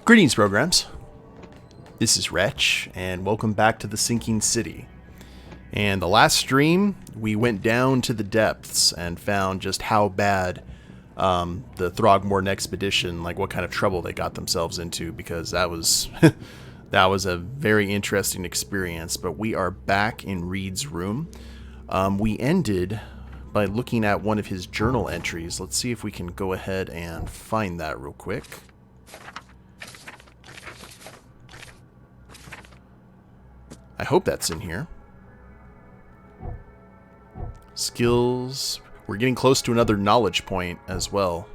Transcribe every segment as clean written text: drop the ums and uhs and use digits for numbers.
Greetings, programs. This is Wretch, and welcome back to the Sinking City. And the last stream, we went down to the depths and found just how bad the Throgmorton expedition, like what kind of trouble they got themselves into, because that was that was a very interesting experience. But we are back in Reed's room. We ended by looking at one of his journal entries. Let's see if we can go ahead and find that real quick. I hope that's in here. Skills. We're getting close to another knowledge point as well.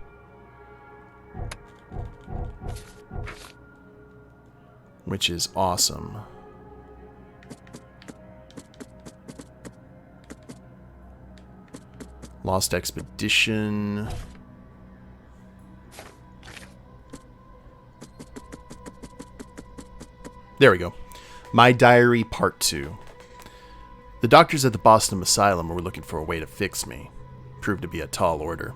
Which is awesome. Lost Expedition. There we go. My Diary Part 2. The doctors at the Boston Asylum were looking for a way to fix me. Proved to be a tall order.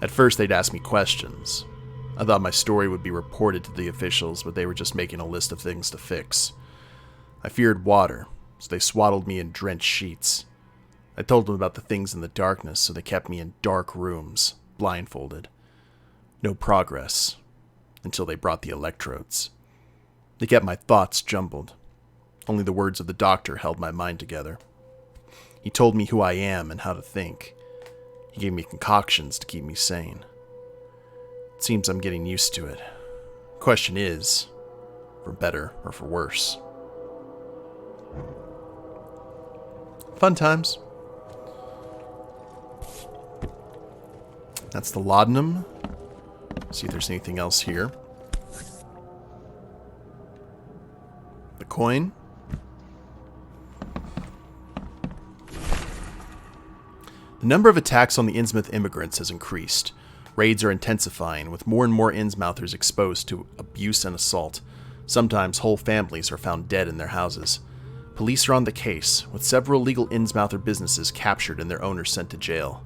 At first they'd ask me questions. I thought my story would be reported to the officials, but they were just making a list of things to fix. I feared water, so they swaddled me in drenched sheets. I told them about the things in the darkness, so they kept me in dark rooms, blindfolded. No progress, until they brought the electrodes. They kept my thoughts jumbled. Only the words of the doctor held my mind together. He told me who I am and how to think. He gave me concoctions to keep me sane. It seems I'm getting used to it. Question is, for better or for worse. Fun times. That's the laudanum. See if there's anything else here. The coin. The number of attacks on the Innsmouth immigrants has increased. Raids are intensifying, with more and more Innsmouthers exposed to abuse and assault. Sometimes whole families are found dead in their houses. Police are on the case, with several legal Innsmouther businesses captured and their owners sent to jail.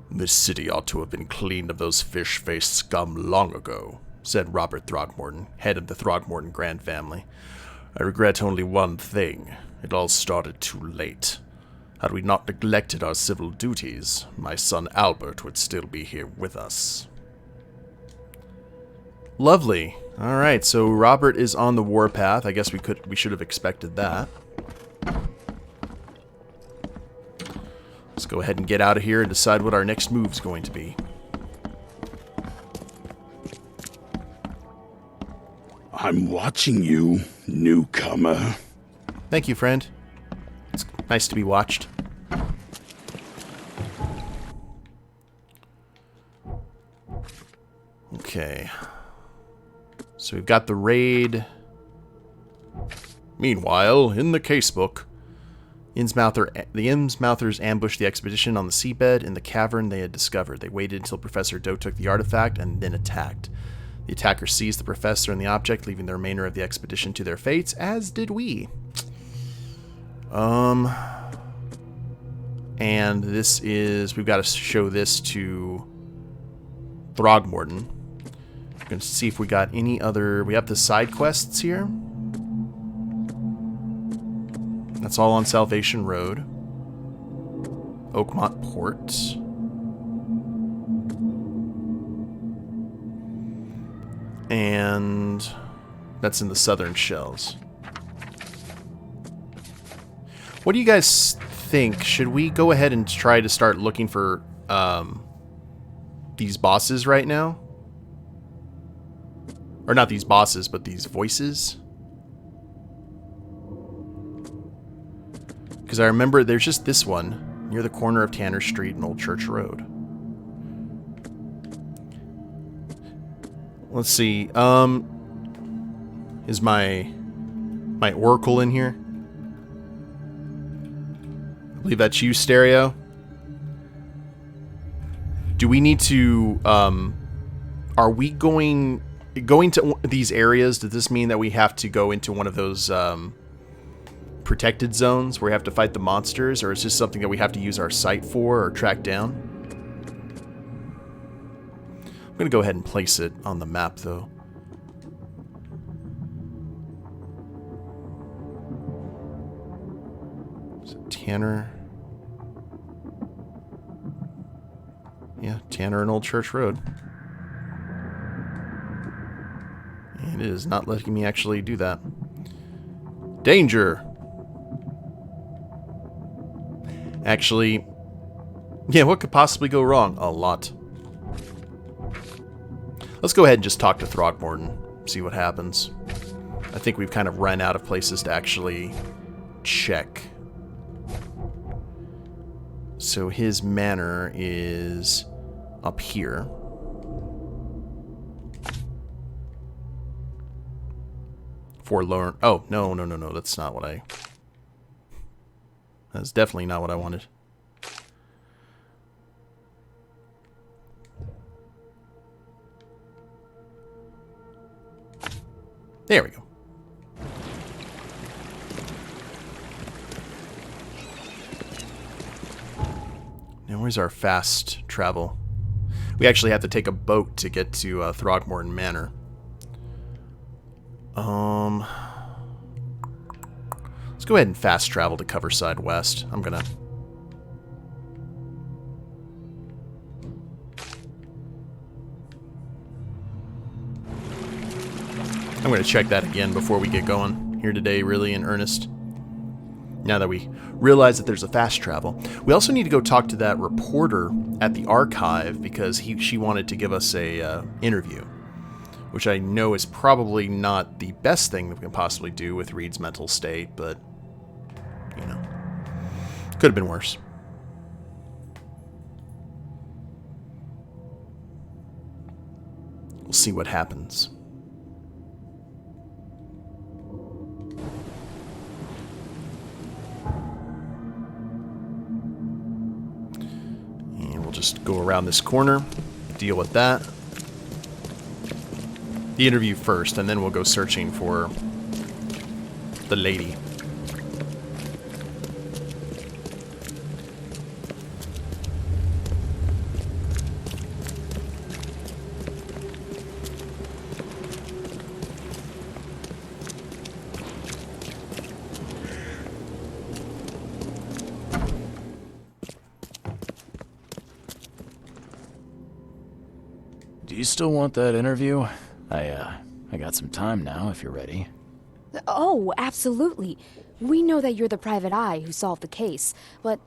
"This city ought to have been cleaned of those fish-faced scum long ago," said Robert Throgmorton, head of the Throgmorton Grand family. "I regret only one thing. It all started too late. Had we not neglected our civil duties, my son Albert would still be here with us." Lovely. Alright, so Robert is on the warpath. I guess we should have expected that. Let's go ahead and get out of here and decide what our next move's going to be. "I'm watching you, newcomer." Thank you, friend. It's nice to be watched. Okay. So we've got the raid. Meanwhile, in the casebook, the Innsmouthers ambushed the expedition on the seabed in the cavern they had discovered. They waited until Professor Doe took the artifact and then attacked. The attackers seized the professor and the object, leaving the remainder of the expedition to their fates, as did we. And this is... we've got to show this to Throgmorton. I'm going to see if we got any other... we have the side quests here. That's all on Salvation Road. Oakmont Port. And that's in the Southern Shells. What do you guys think? Should we go ahead and try to start looking for these bosses right now? Or not these bosses, but these voices? Because I remember there's just this one near the corner of Tanner Street and Old Church Road. Let's see. Is my Oracle in here? I believe that's you, Stereo. Do we need to, are we going to these areas? Does this mean that we have to go into one of those, protected zones where we have to fight the monsters, or is this something that we have to use our sight for or track down? I'm going to go ahead and place it on the map, though. Tanner. Yeah, Tanner and Old Church Road. And it is not letting me actually do that. Danger! Actually, yeah, what could possibly go wrong? A lot. Let's go ahead and just talk to Throgmorton, see what happens. I think we've kind of run out of places to actually check. So his manor is up here. Forlorn. Oh, no, that's not what I... That's definitely not what I wanted. There we go. Now, where's our fast travel? We actually have to take a boat to get to Throgmorton Manor. Let's go ahead and fast travel to Coverside West. I'm gonna check that again before we get going here today, really in earnest. Now that we realize that there's a fast travel. We also need to go talk to that reporter at the archive because she wanted to give us a interview, which I know is probably not the best thing that we can possibly do with Reed's mental state, but, you know, could have been worse. We'll see what happens. And we'll just go around this corner, deal with that. The interview first, and then we'll go searching for the lady. Do you still want that interview? I got some time now, if you're ready. Oh, absolutely. We know that you're the private eye who solved the case, but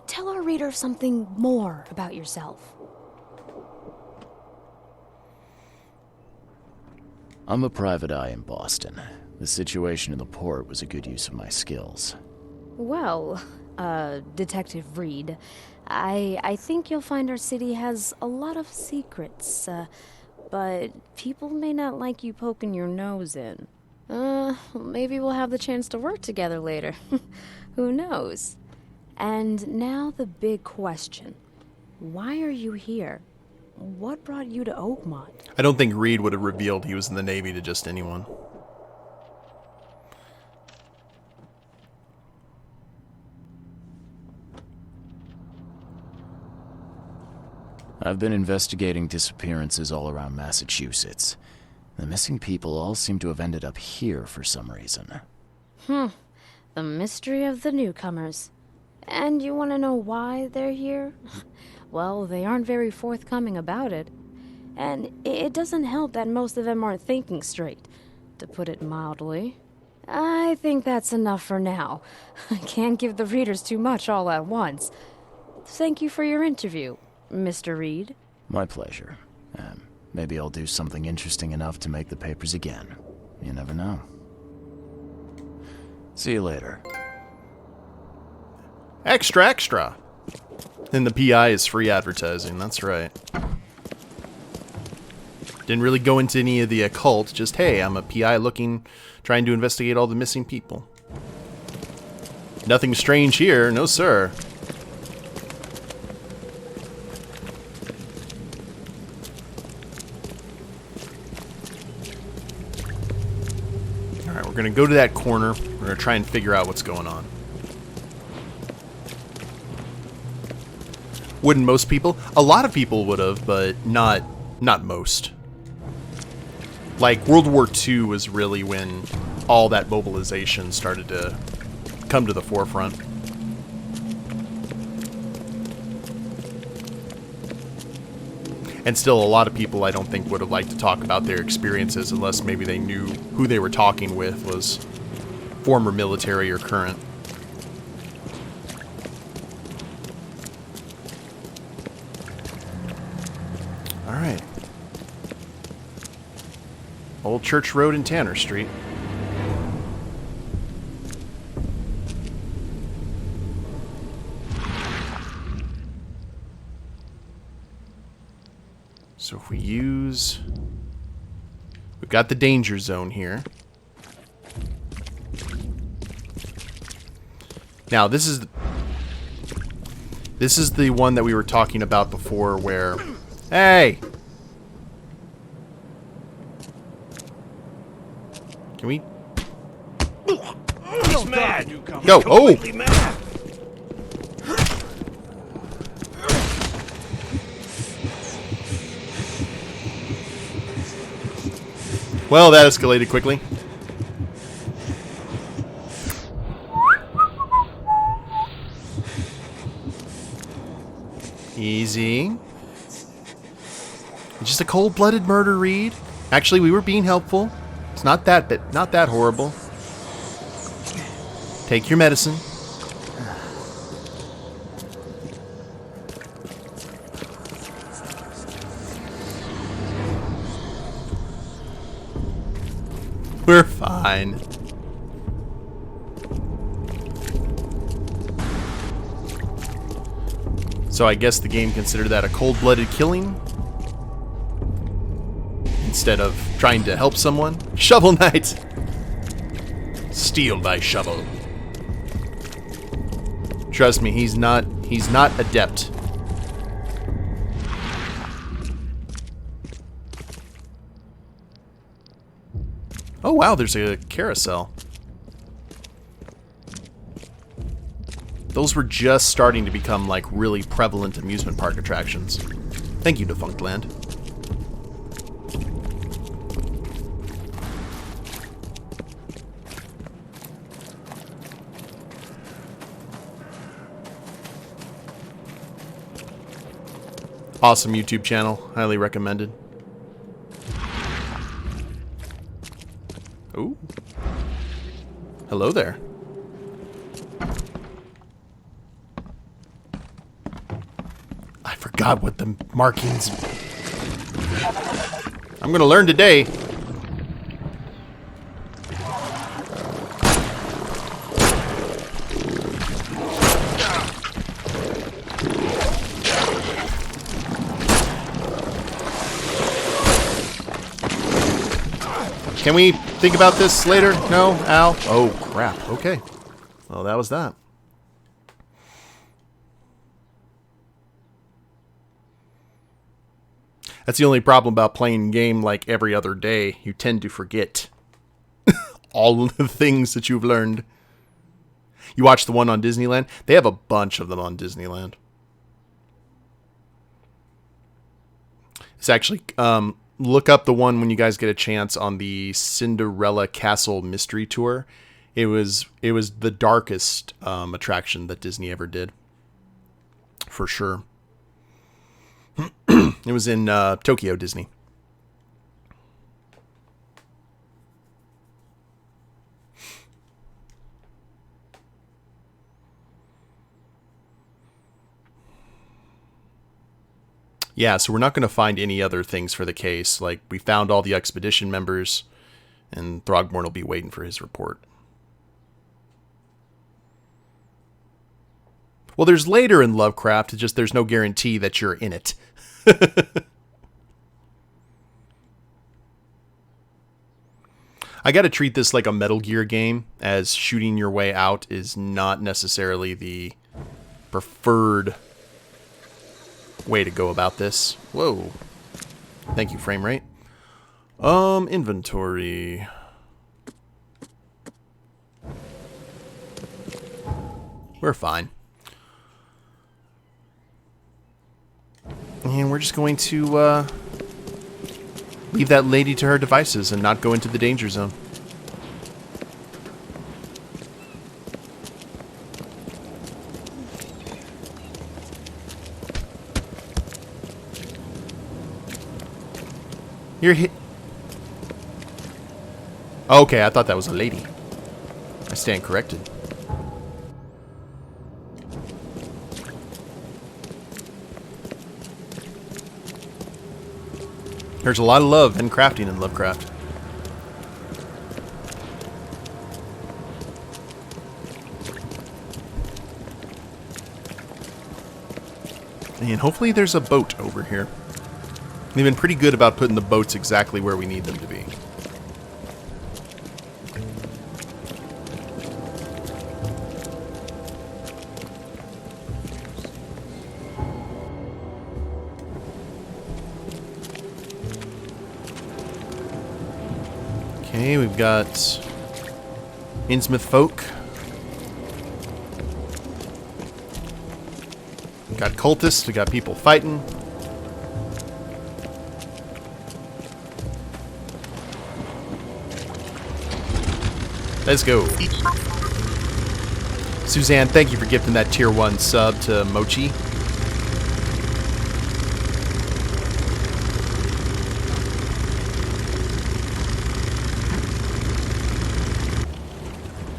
tell our reader something more about yourself. I'm a private eye in Boston. The situation in the port was a good use of my skills. Well, Detective Reed, I think you'll find our city has a lot of secrets, but people may not like you poking your nose in. Maybe we'll have the chance to work together later. Who knows? And now the big question. Why are you here? What brought you to Oakmont? I don't think Reed would have revealed he was in the Navy to just anyone. I've been investigating disappearances all around Massachusetts. The missing people all seem to have ended up here for some reason. The mystery of the newcomers. And you want to know why they're here? Well, they aren't very forthcoming about it. And it doesn't help that most of them aren't thinking straight, to put it mildly. I think that's enough for now. I can't give the readers too much all at once. Thank you for your interview, Mr. Reed. My pleasure. Maybe I'll do something interesting enough to make the papers again. You never know. See you later. Extra, extra! And the PI is free advertising, that's right. Didn't really go into any of the occult, just, hey, I'm a PI trying to investigate all the missing people. Nothing strange here, no sir. Alright, we're gonna go to that corner. We're gonna try and figure out what's going on. Wouldn't most people? A lot of people would have, but not most. Like, World War II was really when all that mobilization started to come to the forefront. And still, a lot of people I don't think would have liked to talk about their experiences unless maybe they knew who they were talking with was former military or current. Alright. Old Church Road and Tanner Street. So if we use... We've got the danger zone here. Now, this is the one that we were talking about before where... Hey! Can we... He's mad. Go! Oh! Mad. Well, that escalated quickly. Easy. It's just a cold-blooded murder, Reed. Actually, we were being helpful. It's not that horrible. Take your medicine. We're fine. So I guess the game considered that a cold-blooded killing? Instead of trying to help someone? Shovel Knight! Steal thy shovel. Trust me, he's not adept. Oh wow, there's a carousel. Those were just starting to become like really prevalent amusement park attractions. Thank you, Defunct Land. Awesome YouTube channel, highly recommended. Ooh. Hello there. I forgot what the markings... I'm gonna learn today. Can we think about this later? No? Al? Oh, crap. Okay. Well, that was that. That's the only problem about playing a game like every other day. You tend to forget all of the things that you've learned. You watch the one on Disneyland? They have a bunch of them on Disneyland. It's actually... look up the one when you guys get a chance on the Cinderella Castle Mystery Tour. It was the darkest attraction that Disney ever did, for sure. It was in Tokyo Disney. Yeah, so we're not going to find any other things for the case. Like, we found all the expedition members, and Throgmorton will be waiting for his report. Well, there's later in Lovecraft, it's just there's no guarantee that you're in it. I gotta treat this like a Metal Gear game, as shooting your way out is not necessarily the preferred way to go about this. Whoa. Thank you, frame rate. Inventory. We're fine. And we're just going to leave that lady to her devices and not go into the danger zone. You're hit. Okay, I thought that was a lady. I stand corrected. There's a lot of love and crafting in Lovecraft. And hopefully there's a boat over here. They've been pretty good about putting the boats exactly where we need them to be. Okay, we've got Innsmouth folk. Got cultists, we got people fighting. Let's go. Suzanne, thank you for gifting that tier 1 sub to Mochi.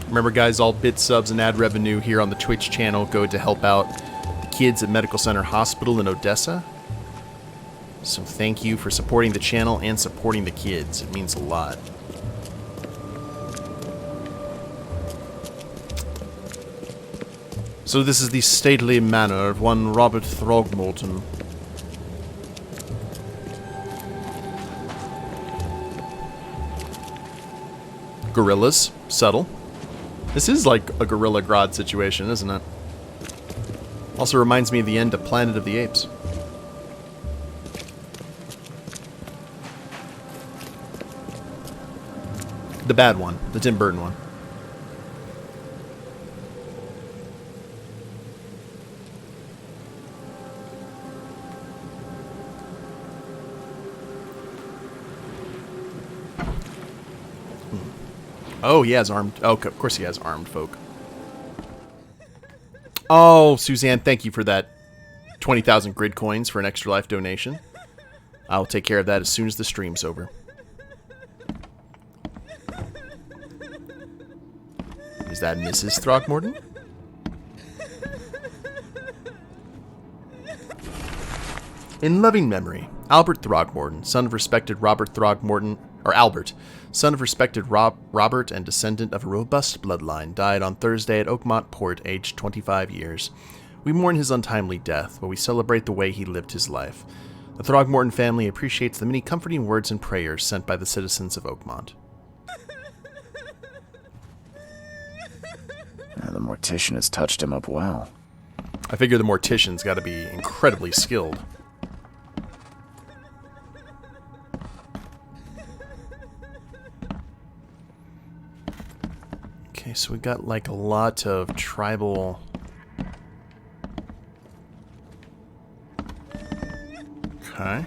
Remember guys, all bit subs and ad revenue here on the Twitch channel go to help out the kids at Medical Center Hospital in Odessa. So thank you for supporting the channel and supporting the kids. It means a lot. So this is the stately manor of one Robert Throgmorton. Gorillas. Subtle. This is like a Gorilla Grodd situation, isn't it? Also reminds me of the end of Planet of the Apes. The bad one. The Tim Burton one. Oh, he has armed... Oh, of course he has armed folk. Oh, Suzanne, thank you for that 20,000 grid coins for an Extra Life donation. I'll take care of that as soon as the stream's over. Is that Mrs. Throckmorton? In loving memory, Albert Throgmorton, son of respected Robert Throgmorton, or Albert, son of respected Robert and descendant of a robust bloodline, died on Thursday at Oakmont Port, aged 25 years. We mourn his untimely death, but we celebrate the way he lived his life. The Throgmorton family appreciates the many comforting words and prayers sent by the citizens of Oakmont. The mortician has touched him up well. I figure the mortician's got to be incredibly skilled. Okay, so we got like a lot of tribal... Okay.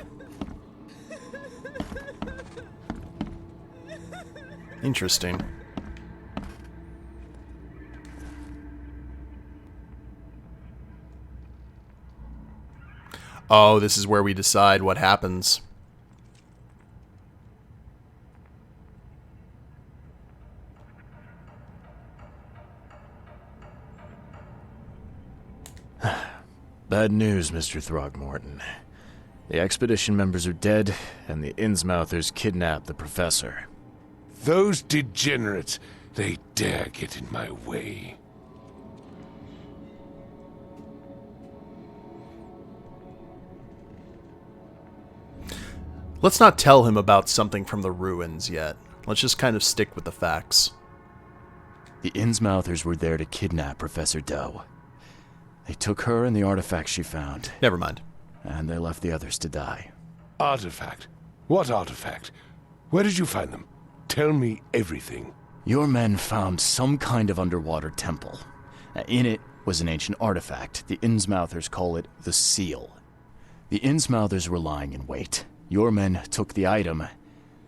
Interesting. Oh, this is where we decide what happens. Bad news, Mr. Throgmorton. The expedition members are dead, and the Innsmouthers kidnapped the professor. Those degenerates, they dare get in my way. Let's not tell him about something from the ruins yet. Let's just kind of stick with the facts. The Innsmouthers were there to kidnap Professor Doe. They took her and the artifacts she found. Never mind. And they left the others to die. Artifact? What artifact? Where did you find them? Tell me everything. Your men found some kind of underwater temple. In it was an ancient artifact. The Innsmouthers call it the Seal. The Innsmouthers were lying in wait. Your men took the item,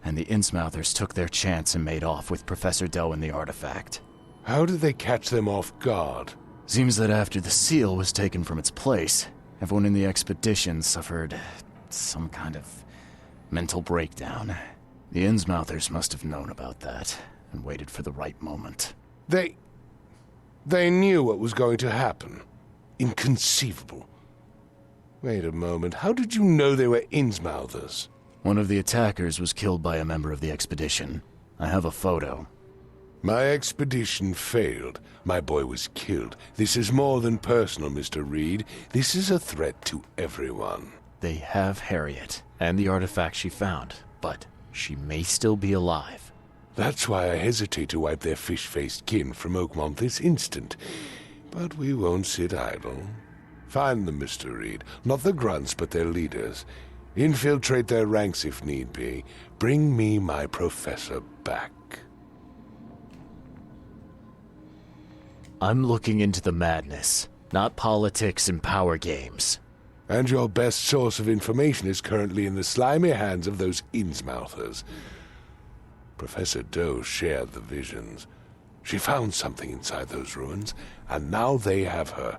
and the Innsmouthers took their chance and made off with Professor Doe and the artifact. How did they catch them off guard? Seems that after the seal was taken from its place, everyone in the expedition suffered some kind of Mental breakdown. The Innsmouthers must have known about that and waited for the right moment. They knew what was going to happen. Inconceivable. Wait a moment, how did you know they were Innsmouthers? One of the attackers was killed by a member of the expedition. I have a photo. My expedition failed. My boy was killed. This is more than personal, Mr. Reed. This is a threat to everyone. They have Harriet and the artifact she found, but she may still be alive. That's why I hesitate to wipe their fish-faced kin from Oakmont this instant. But we won't sit idle. Find them, Mr. Reed. Not the grunts, but their leaders. Infiltrate their ranks if need be. Bring me my professor back. I'm looking into the madness, not politics and power games. And your best source of information is currently in the slimy hands of those Innsmouthers. Professor Doe shared the visions. She found something inside those ruins, and now they have her.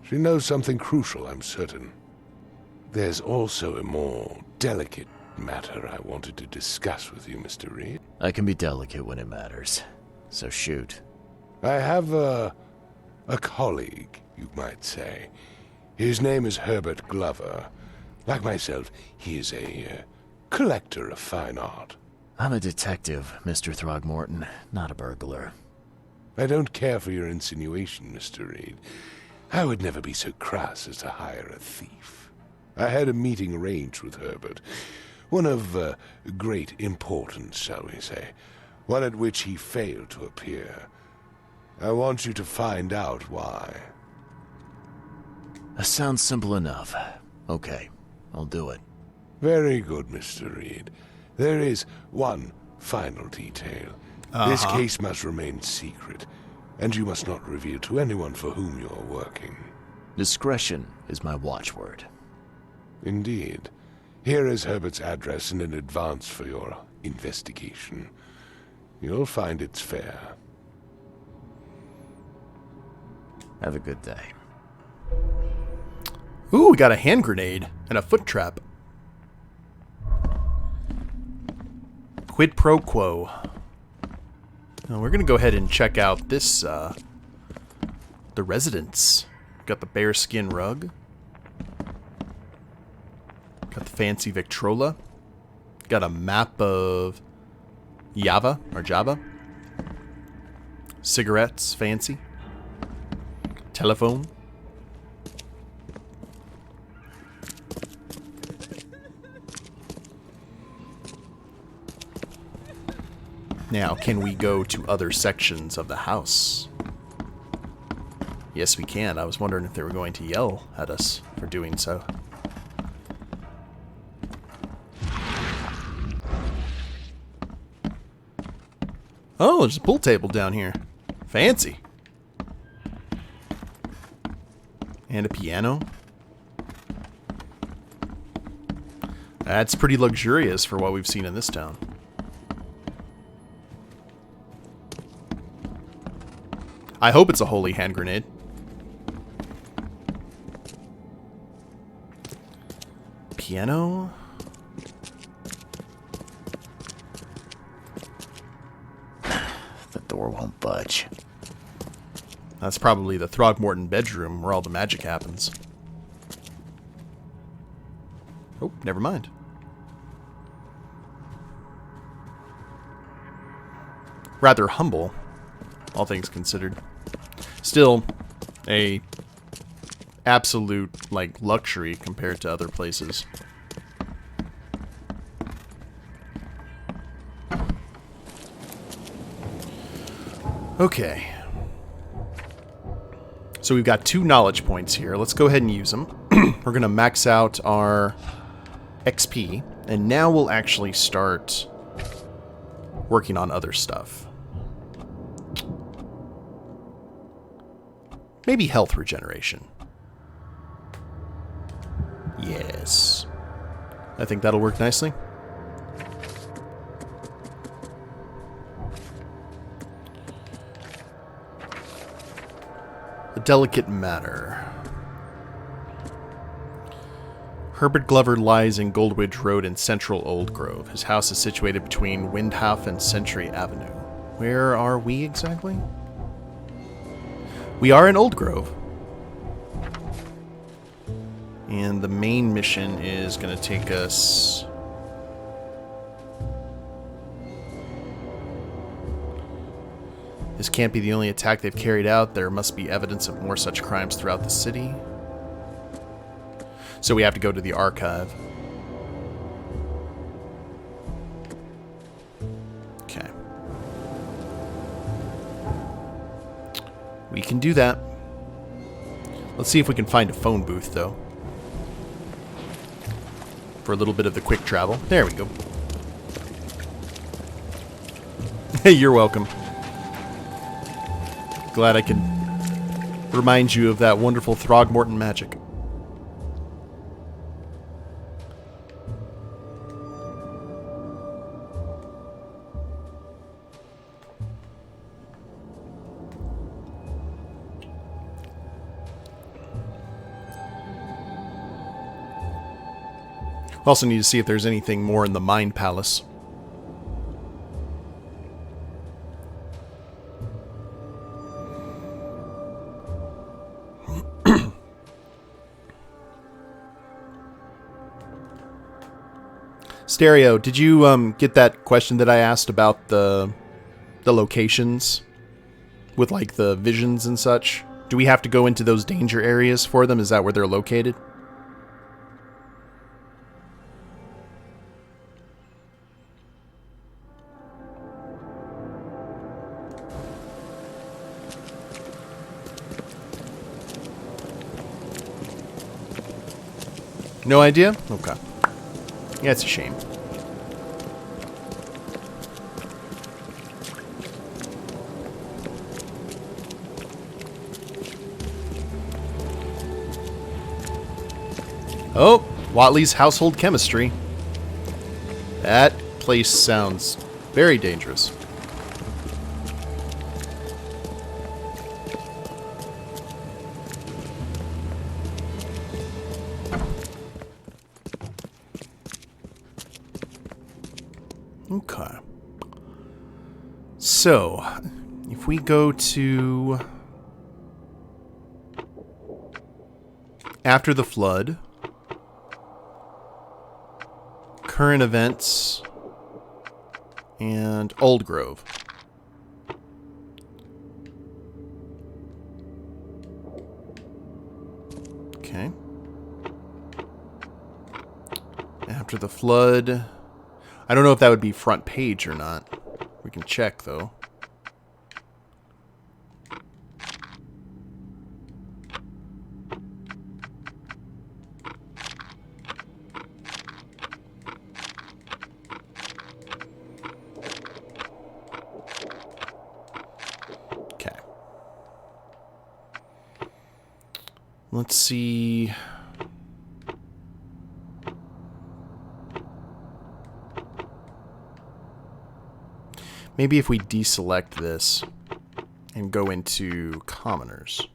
She knows something crucial, I'm certain. There's also a more delicate matter I wanted to discuss with you, Mr. Reed. I can be delicate when it matters, so shoot. I have a colleague, you might say. His name is Herbert Glover. Like myself, he is a collector of fine art. I'm a detective, Mr. Throgmorton, not a burglar. I don't care for your insinuation, Mr. Reed. I would never be so crass as to hire a thief. I had a meeting arranged with Herbert. One of great importance, shall we say. One at which he failed to appear. I want you to find out why. That sounds simple enough. Okay, I'll do it. Very good, Mr. Reed. There is one final detail. This case must remain secret, and you must not reveal to anyone for whom you are working. Discretion is my watchword. Indeed. Here is Herbert's address and an advance for your investigation. You'll find it's fair. Have a good day. Ooh, we got a hand grenade and a foot trap. Quid pro quo. Now we're gonna go ahead and check out this, the residence. Got the bearskin rug. Got the fancy Victrola. Got a map of Java. Cigarettes, fancy. Telephone. Now, can we go to other sections of the house? Yes, we can. I was wondering if they were going to yell at us for doing so. Oh, there's a pool table down here. Fancy. And a piano. That's pretty luxurious for what we've seen in this town. I hope it's a holy hand grenade. Piano. The door won't budge. That's probably the Throgmorton bedroom where all the magic happens. Oh, never mind. Rather humble, all things considered. Still, a absolute, like, luxury compared to other places. Okay. So we've got 2 knowledge points here. Let's go ahead and use them. We're going to max out our XP, and now we'll actually start working on other stuff. Maybe health regeneration. Yes. I think that'll work nicely. A delicate matter. Herbert Glover lies in Goldwidge Road in central Old Grove. His house is situated between Windhoff and Century Avenue. Where are we exactly? We are in Old Grove. And the main mission is going to take us... This can't be the only attack they've carried out. There must be evidence of more such crimes throughout the city. So we have to go to the archive. Okay. We can do that. Let's see if we can find a phone booth, though. For a little bit of the quick travel. There we go. Hey, you're welcome. Glad I can remind you of that wonderful Throgmorton magic. Also need to see if there's anything more in the Mind Palace. Stereo, did you get that question that I asked about the locations with like the visions and such? Do we have to go into those danger areas for them? Is that where they're located? No idea? Okay. Yeah, it's a shame. Oh, Watley's Household Chemistry. That place sounds very dangerous. Okay. So, if we go to After the Flood, Current Events, and Old Grove. Okay. After the Flood. I don't know if that would be front page or not. We can check, though. Okay. Let's see... Maybe if we deselect this and go into Commoners.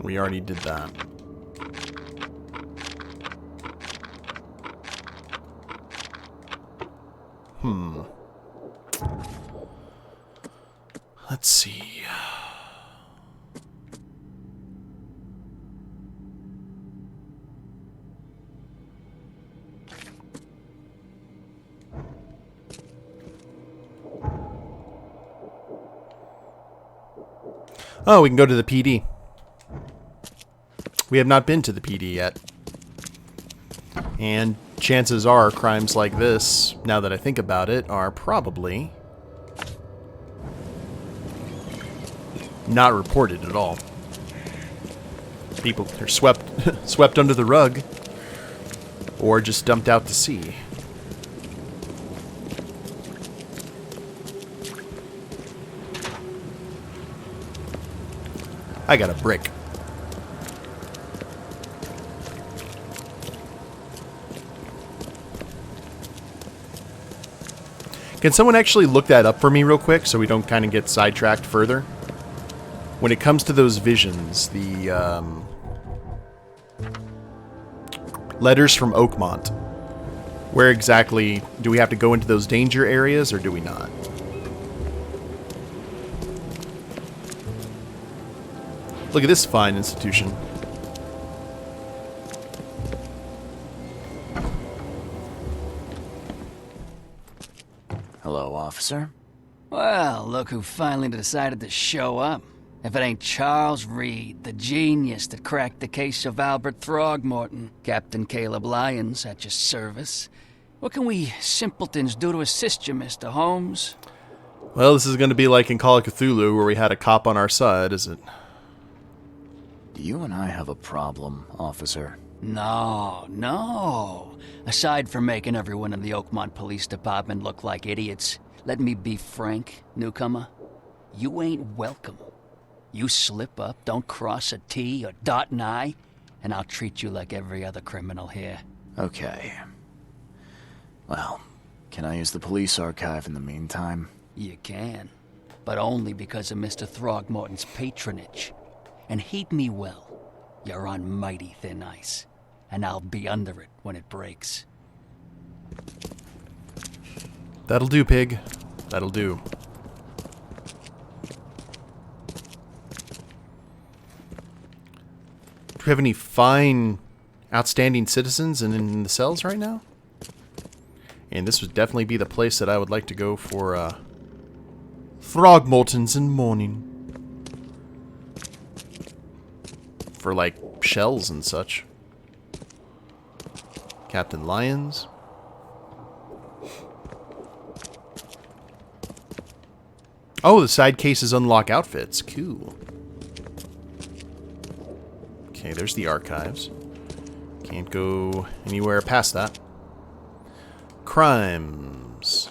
We already did that. Let's see. Oh, we can go to the PD. We have not been to the PD yet. And chances are crimes like this, now that I think about it, are probably not reported at all. People are swept swept under the rug or just dumped out to sea. I got a brick. Can someone actually look that up for me real quick so we don't kind of get sidetracked further? When it comes to those visions, the letters from Oakmont, where exactly do we have to go into those danger areas or do we not? Look at this fine institution. Hello, officer. Well, look who finally decided to show up. If it ain't Charles Reed, the genius that cracked the case of Albert Throgmorton. Captain Caleb Lyons at your service. What can we simpletons do to assist you, Mr. Holmes? Well, this is going to be like in Call of Cthulhu where we had a cop on our side, is it? Do you and I have a problem, officer? No. Aside from making everyone in the Oakmont Police Department look like idiots, let me be frank, newcomer. You ain't welcome. You slip up, don't cross a T or dot an I, and I'll treat you like every other criminal here. Okay. Well, can I use the police archive in the meantime? You can, but only because of Mr. Throgmorton's patronage. And heed me well, you're on mighty thin ice, and I'll be under it when it breaks. That'll do, pig. That'll do. Do we have any fine, outstanding citizens in the cells right now? And this would definitely be the place that I would like to go for Throgmortons in morning. For, like, shells and such. Captain Lyons. Oh, the side cases unlock outfits. Cool. Okay, there's the archives. Can't go anywhere past that. Crimes.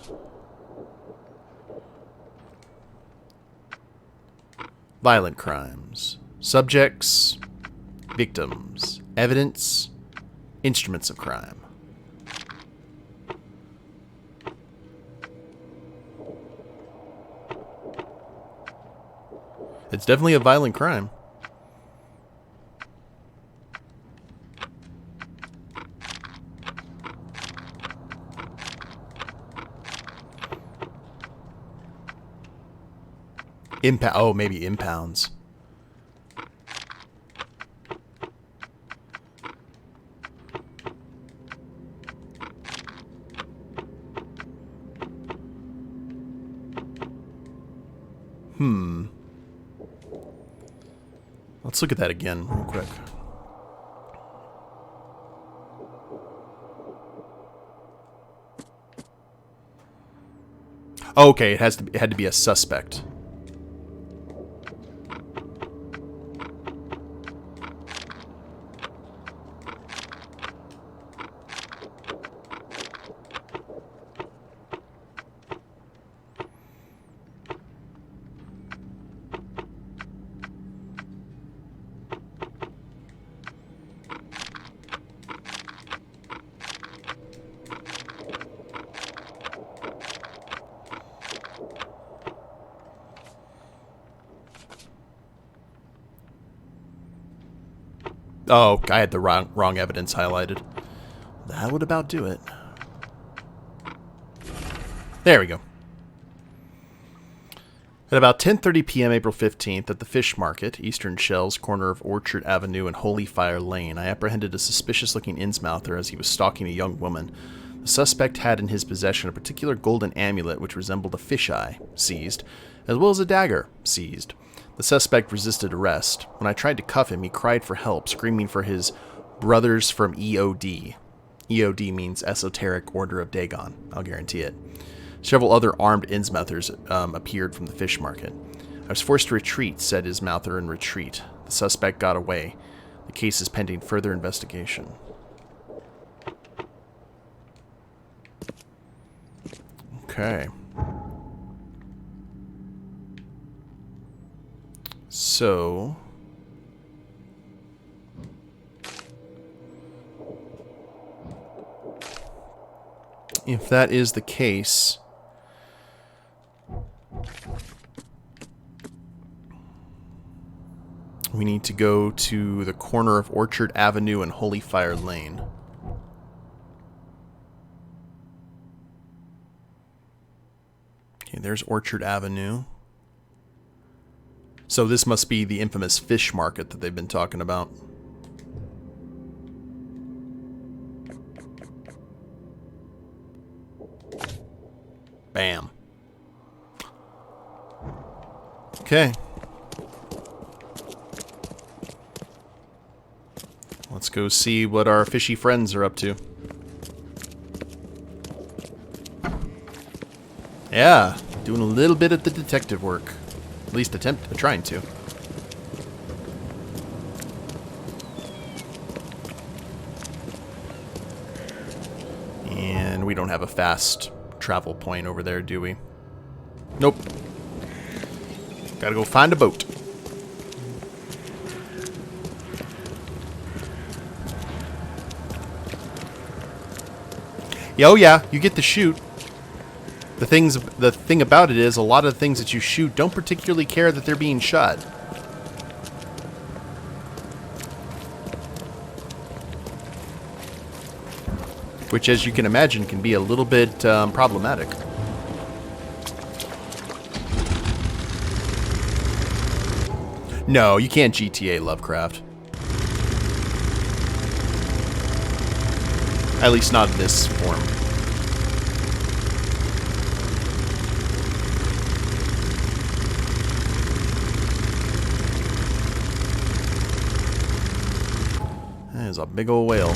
Violent crimes. Subjects. Victims. Evidence. Instruments of crime. It's definitely a violent crime. Oh, maybe impounds. Let's look at that again real quick. Okay, it had to be a suspect. Oh, I had the wrong evidence highlighted. That would about do it. There we go. At about 10:30 p.m. April 15th, at the Fish Market, Eastern Shells, corner of Orchard Avenue and Holy Fire Lane, I apprehended a suspicious-looking Innsmouther as he was stalking a young woman. The suspect had in his possession a particular golden amulet which resembled a fisheye, seized, as well as a dagger, seized. The suspect resisted arrest. When I tried to cuff him, he cried for help, screaming for his brothers from EOD. EOD means Esoteric Order of Dagon. I'll guarantee it. Several other armed Innsmouthers appeared from the fish market. I was forced to retreat, said Innsmouther, and retreat. The suspect got away. The case is pending further investigation. Okay. So, if that is the case, we need to go to the corner of Orchard Avenue and Holy Fire Lane. Okay, there's Orchard Avenue. So this must be the infamous fish market that they've been talking about. Bam. Okay. Let's go see what our fishy friends are up to. Yeah, doing a little bit of the detective work. At least trying to. And we don't have a fast travel point over there, do we? Nope. Gotta go find a boat. Oh yeah, you get to shoot. The thing about it is, a lot of the things that you shoot don't particularly care that they're being shot. Which, as you can imagine, can be a little bit problematic. No, you can't GTA Lovecraft. At least not in this form. There's a big old whale.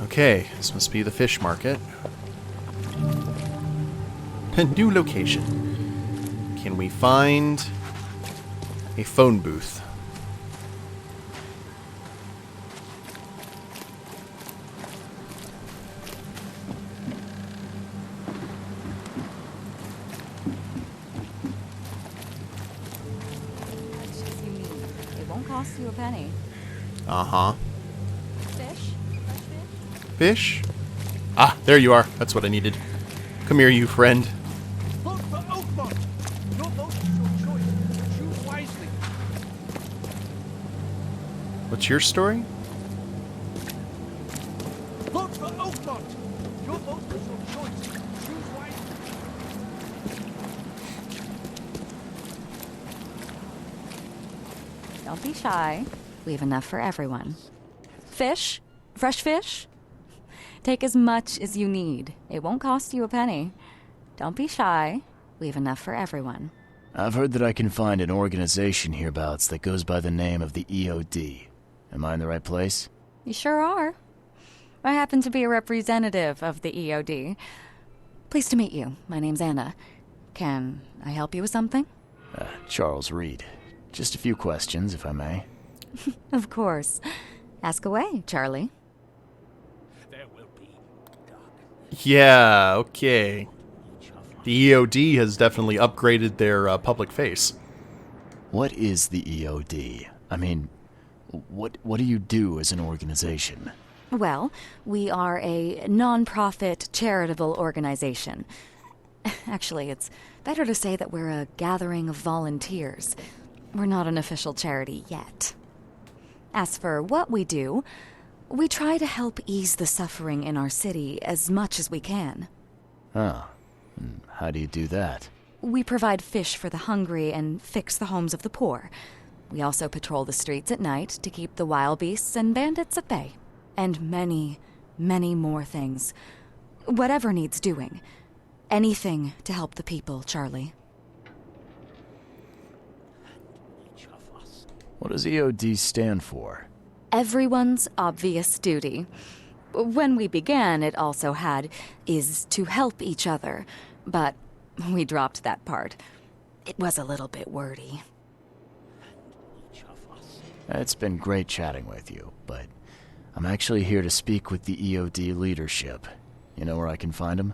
Okay, this must be the fish market. A new location. Can we find a phone booth? It won't cost you a penny. Uh-huh. Fish? Fresh fish? Fish? Ah, there you are. That's what I needed. Come here, you friend. Vote for Oakmont! Your vote is your choice. Choose wisely. What's your story? Vote for Oakmont! Your vote is your choice. Choose wisely. Don't be shy. We have enough for everyone. Fish? Fresh fish? Take as much as you need. It won't cost you a penny. Don't be shy. We have enough for everyone. I've heard that I can find an organization hereabouts that goes by the name of the EOD. Am I in the right place? You sure are. I happen to be a representative of the EOD. Pleased to meet you. My name's Anna. Can I help you with something? Charles Reed. Just a few questions, if I may. Of course. Ask away, Charlie. There will be dark. Yeah, okay. The EOD has definitely upgraded their public face. What is the EOD? I mean, what do you do as an organization? Well, we are a non-profit charitable organization. Actually, it's better to say that we're a gathering of volunteers. We're not an official charity yet. As for what we do, we try to help ease the suffering in our city as much as we can. Oh, how do you do that? We provide fish for the hungry and fix the homes of the poor. We also patrol the streets at night to keep the wild beasts and bandits at bay. And many, many more things. Whatever needs doing. Anything to help the people, Charlie. What does EOD stand for? Everyone's obvious duty. When we began, it also had, is to help each other. But we dropped that part. It was a little bit wordy. It's been great chatting with you, but I'm actually here to speak with the EOD leadership. You know where I can find them?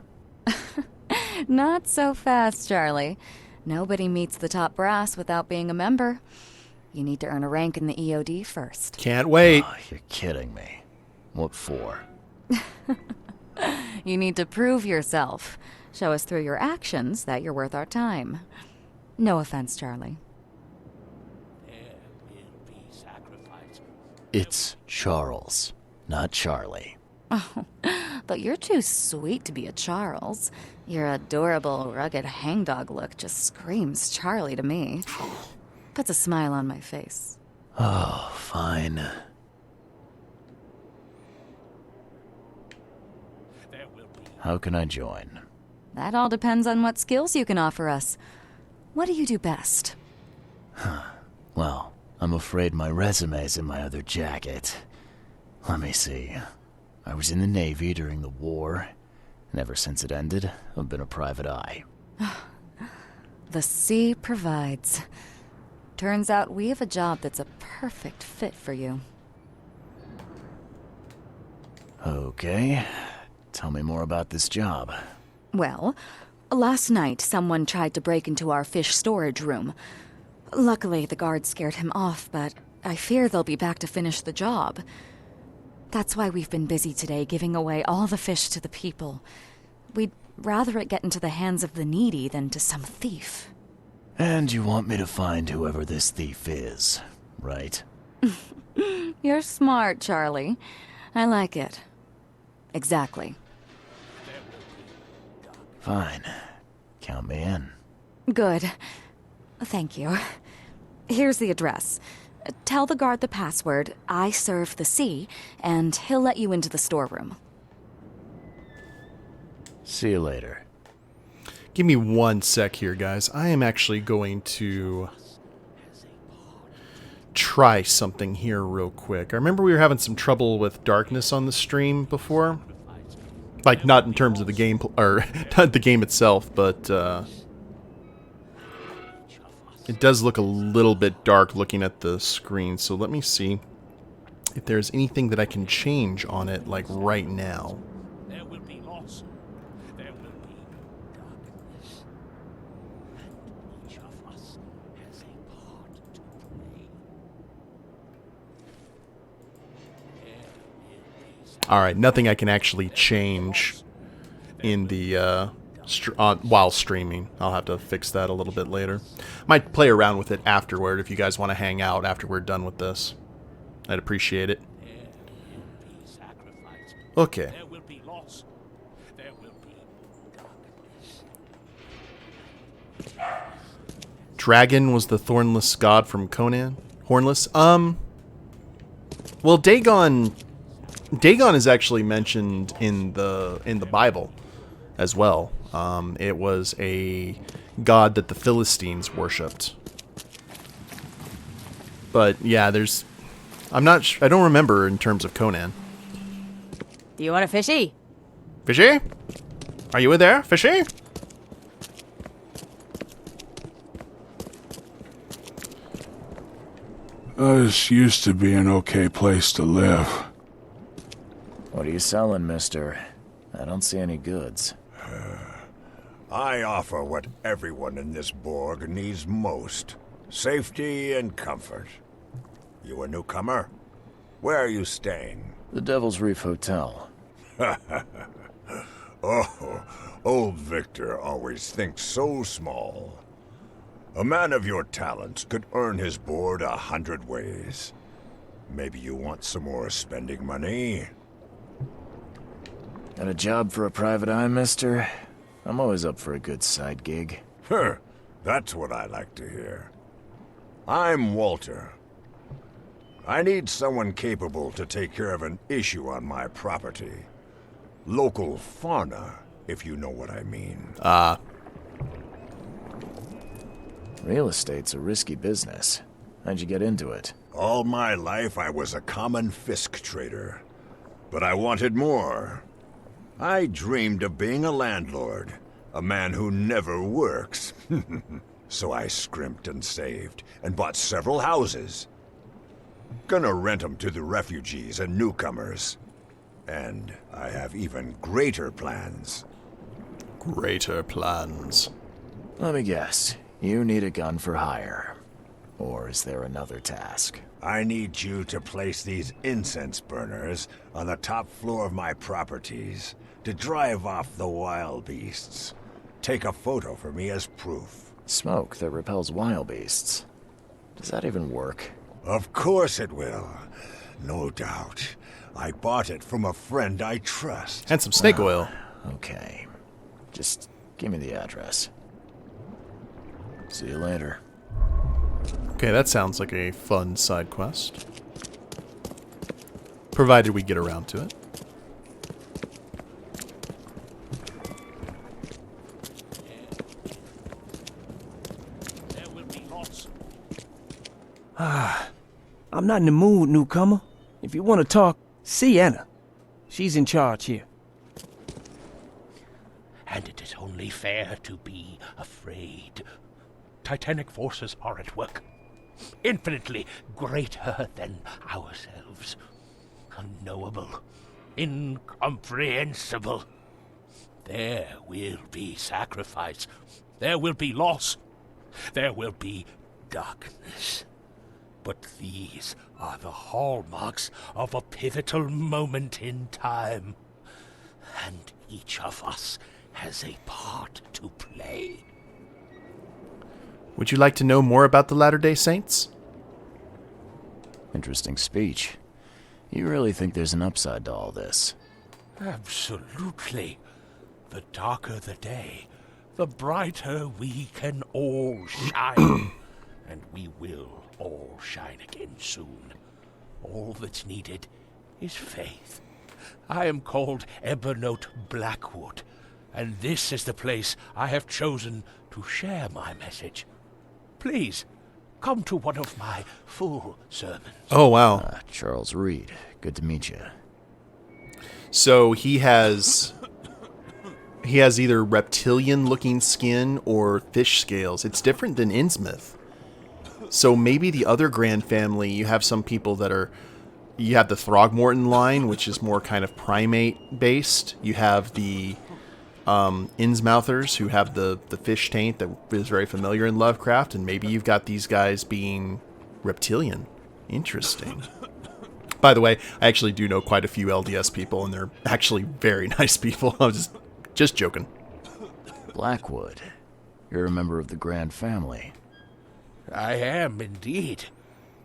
Not so fast, Charlie. Nobody meets the top brass without being a member. You need to earn a rank in the EOD first. Can't wait. Oh, you're kidding me. What for? You need to prove yourself. Show us through your actions that you're worth our time. No offense, Charlie. It's Charles, not Charlie. But you're too sweet to be a Charles. Your adorable, rugged hangdog look just screams Charlie to me. Puts a smile on my face. Oh, fine. How can I join? That all depends on what skills you can offer us. What do you do best? Well, I'm afraid my resume's in my other jacket. Let me see. I was in the Navy during the war, and ever since it ended, I've been a private eye. The sea provides. Turns out we have a job that's a perfect fit for you. Okay. Tell me more about this job. Well, last night someone tried to break into our fish storage room. Luckily, the guards scared him off, but I fear they'll be back to finish the job. That's why we've been busy today giving away all the fish to the people. We'd rather it get into the hands of the needy than to some thief. And you want me to find whoever this thief is, right? You're smart, Charlie. I like it. Exactly. Fine. Count me in. Good. Thank you. Here's the address. Tell the guard the password, I serve the sea, and he'll let you into the storeroom. See you later. Give me 1 sec here, guys. I am actually going to try something here real quick. I remember we were having some trouble with darkness on the stream before. Like, not in terms of the game, or not the game itself, but it does look a little bit dark looking at the screen. So let me see if there's anything that I can change on it, like right now. There will be loss. There will be darkness. And each of us has a part to play. Alright, nothing I can actually change in the while streaming. I'll have to fix that a little bit later. Might play around with it afterward if you guys want to hang out after we're done with this. I'd appreciate it. Okay. There will be loss. There will be darkness. Dragon was the thornless god from Conan? Hornless? Well, Dagon is actually mentioned in the Bible as well. It was a god that the Philistines worshipped. But yeah, I don't remember in terms of Conan. Do you want a fishy? Fishy? Are you there, Fishy? This used to be an okay place to live. What are you selling, mister? I don't see any goods. I offer what everyone in this Borg needs most. Safety and comfort. You a newcomer? Where are you staying? The Devil's Reef Hotel. Oh, old Victor always thinks so small. A man of your talents could earn his board 100 ways. Maybe you want some more spending money? Got a job for a private eye, mister? I'm always up for a good side gig. That's what I like to hear. I'm Walter. I need someone capable to take care of an issue on my property. Local fauna, if you know what I mean. Real estate's a risky business. How'd you get into it? All my life I was a common fisk trader. But I wanted more. I dreamed of being a landlord. A man who never works. So I scrimped and saved, and bought several houses. Gonna rent them to the refugees and newcomers. And I have even greater plans. Greater plans. Let me guess. You need a gun for hire. Or is there another task? I need you to place these incense burners on the top floor of my properties to drive off the wild beasts. Take a photo for me as proof. Smoke that repels wild beasts. Does that even work? Of course it will. No doubt. I bought it from a friend I trust. And some snake oil. Okay. Just give me the address. See you later. Okay, that sounds like a fun side quest. Provided we get around to it. There will be lots. I'm not in the mood, newcomer. If you want to talk, see Anna. She's in charge here. And it is only fair to be afraid. Titanic forces are at work. Infinitely greater than ourselves. Unknowable. Incomprehensible. There will be sacrifice. There will be loss. There will be darkness. But these are the hallmarks of a pivotal moment in time. And each of us has a part to play. Would you like to know more about the Latter-day Saints? Interesting speech. You really think there's an upside to all this? Absolutely. The darker the day, the brighter we can all shine. And we will all shine again soon. All that's needed is faith. I am called Ebernote Blackwood, and this is the place I have chosen to share my message. Please, come to one of my full sermons. Oh, wow. Charles Reed. Good to meet you. So he has either reptilian-looking skin or fish scales. It's different than Innsmouth. So maybe the other Grand family, you have some people that are... You have the Throgmorton line, which is more kind of primate-based. You have the Innsmouthers, who have the fish taint that is very familiar in Lovecraft, and maybe you've got these guys being reptilian. Interesting. By the way, I actually do know quite a few LDS people, and they're actually very nice people. I was just joking. Blackwood. You're a member of the Grand family. I am indeed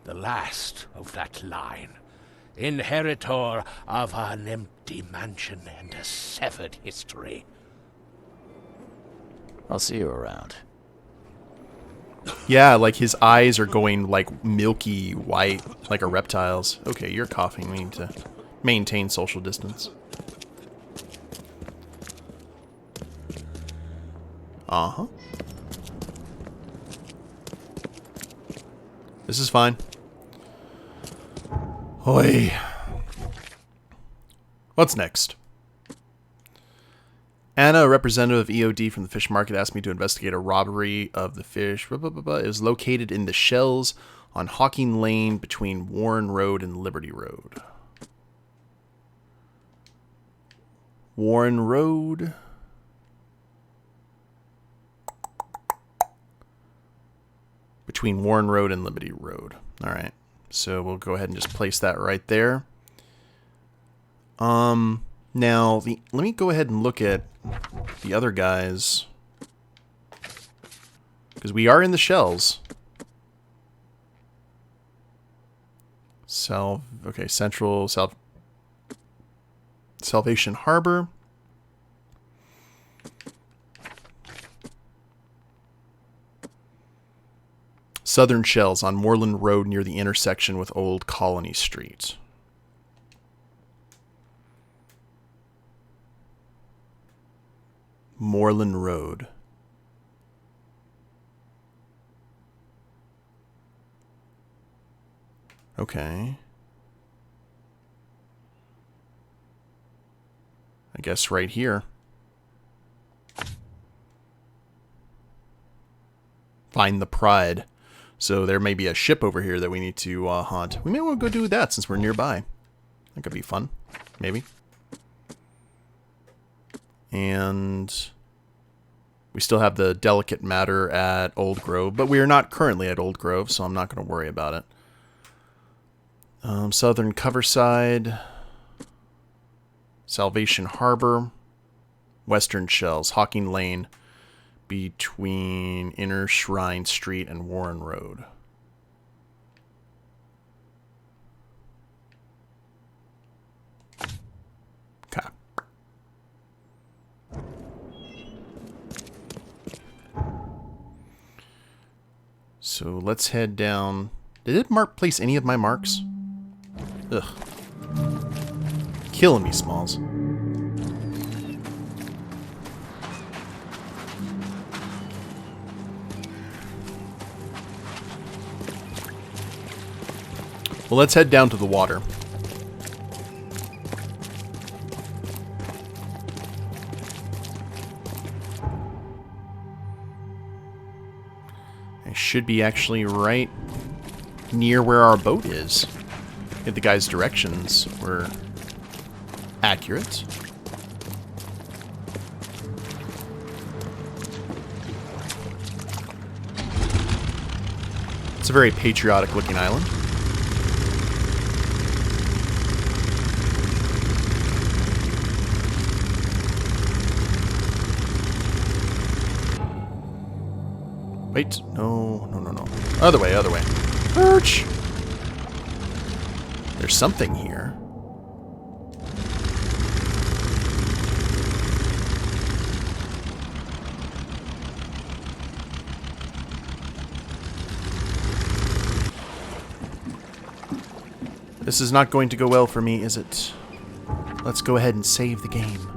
the last of that line. Inheritor of an empty mansion and a severed history. I'll see you around. Yeah, like his eyes are going like milky white, like a reptile's. Okay, you're coughing. We need to maintain social distance. Uh-huh. This is fine. Oi. What's next? Anna, a representative of EOD from the fish market, asked me to investigate a robbery of the fish. It was located in the Shells on Hawking Lane between Warren Road and Liberty Road. Warren Road. Between Warren Road and Liberty Road. All right. So we'll go ahead and just place that right there. Now, let me go ahead and look at the other guys. Because we are in the Shells. Central Salvation Harbor. Southern Shells on Moreland Road near the intersection with Old Colony Street. Moreland Road. Okay. I guess right here. Find the Pride. So there may be a ship over here that we need to haunt. We may want to go do that since we're nearby. That could be fun. Maybe. And We still have the delicate matter at Old Grove, but we are not currently at Old Grove, so I'm not going to worry about it. Southern Coverside, Salvation Harbor, Western Shells, Hawking Lane, between Inner Shrine Street and Warren Road. Okay. So let's head down. Did it place any of my marks? Ugh. Killing me, Smalls. Well, let's head down to the water. I should be actually right near where our boat is, if the guy's directions were accurate. It's a very patriotic looking island. Wait, no. Other way. Perch! There's something here. This is not going to go well for me, is it? Let's go ahead and save the game.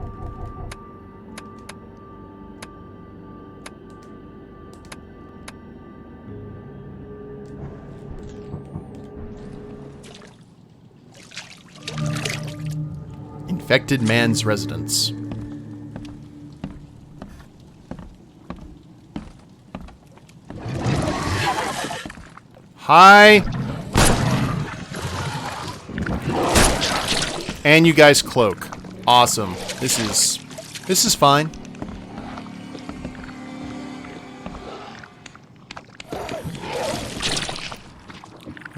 Infected man's residence. Hi. And you guys cloak. Awesome. This is fine.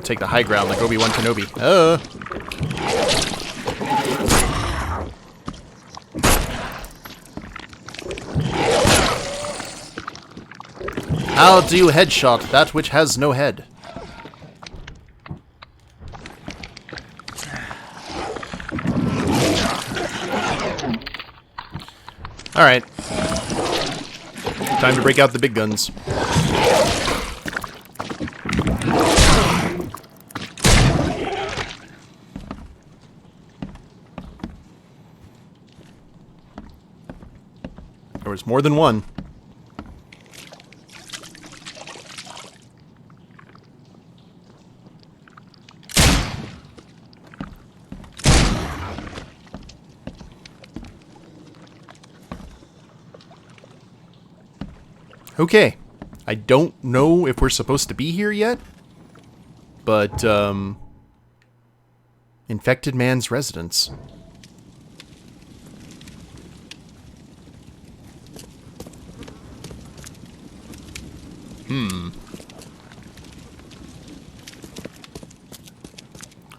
Take the high ground like Obi-Wan Kenobi. How do you headshot that which has no head? Alright. Time to break out the big guns. There was more than one. Okay, I don't know if we're supposed to be here yet, but, infected man's residence.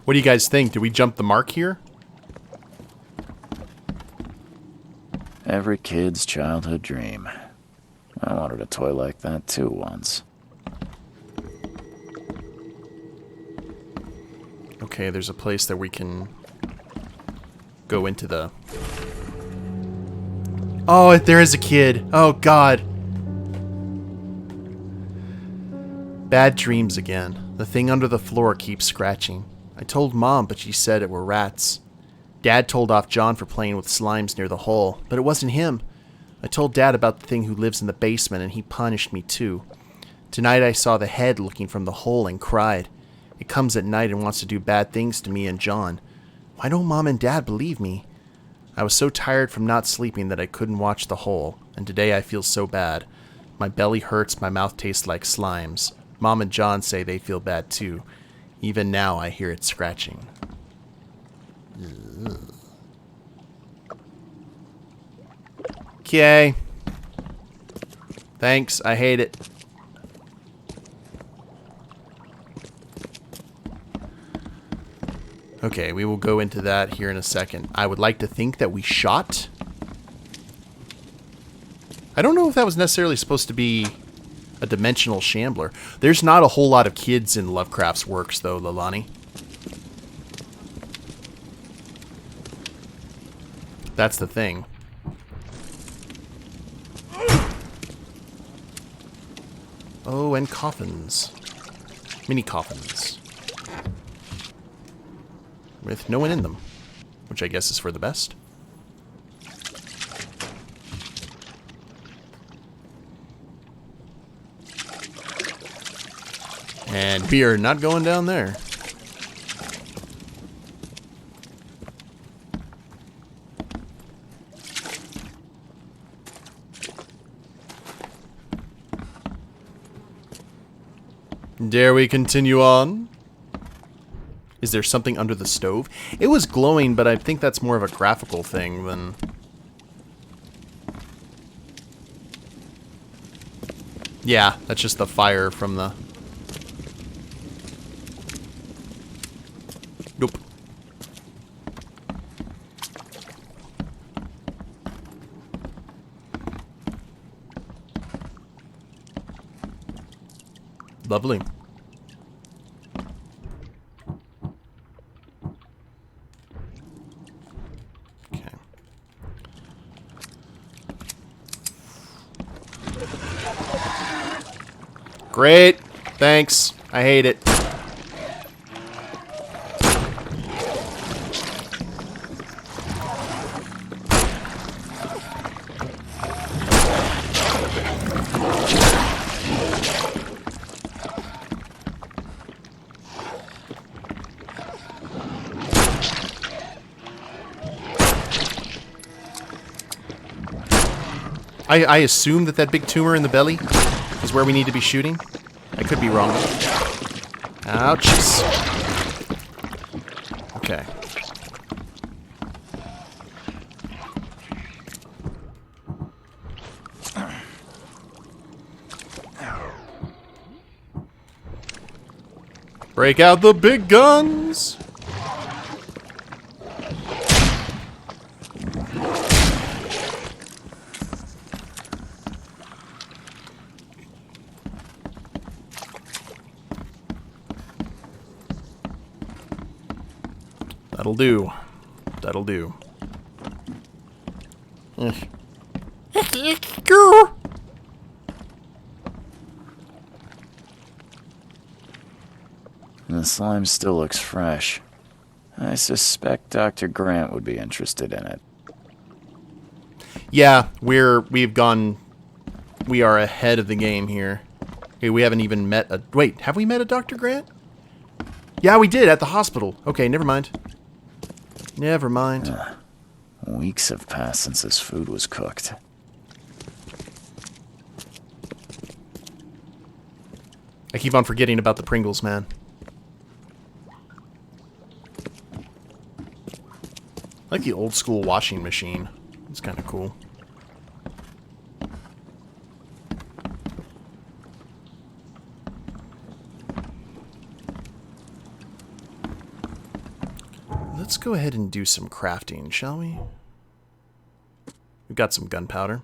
What do you guys think? Did we jump the mark here? Every kid's childhood dream. I wanted a toy like that too once. Okay, there's a place that we can go into the... Oh, there is a kid. Oh, God. Bad dreams again. The thing under the floor keeps scratching. I told Mom, but she said it were rats. Dad told off John for playing with slimes near the hole, but it wasn't him. I told Dad about the thing who lives in the basement, and he punished me too. Tonight I saw the head looking from the hole and cried. It comes at night and wants to do bad things to me and John. Why don't Mom and Dad believe me? I was so tired from not sleeping that I couldn't watch the hole, and today I feel so bad. My belly hurts, my mouth tastes like slimes. Mom and John say they feel bad too. Even now I hear it scratching. Okay. Thanks, I hate it. Okay, we will go into that here in a second. I would like to think that we shot. I don't know if that was necessarily supposed to be a dimensional shambler. There's not a whole lot of kids in Lovecraft's works, though, Lilani. That's the thing. Oh, and coffins. Mini coffins. With no one in them. Which I guess is for the best. And we are not going down there. Dare we continue on? Is there something under the stove? It was glowing, but I think that's more of a graphical thing than... Yeah, that's just the fire from the... Nope. Lovely. Okay. Great. Thanks. I hate it. I assume that big tumor in the belly is where we need to be shooting. I could be wrong. Ouchies. Okay. Break out the big guns! That'll do. That'll do. The slime still looks fresh. I suspect Dr. Grant would be interested in it. Yeah, we are ahead of the game here. Okay, we haven't even met a... Wait, have we met a Dr. Grant? Yeah, we did, at the hospital. Okay, never mind. Never mind. Weeks have passed since this food was cooked. I keep on forgetting about the Pringles, man. I like the old school washing machine. It's kind of cool. Let's go ahead and do some crafting, shall we? We've got some gunpowder.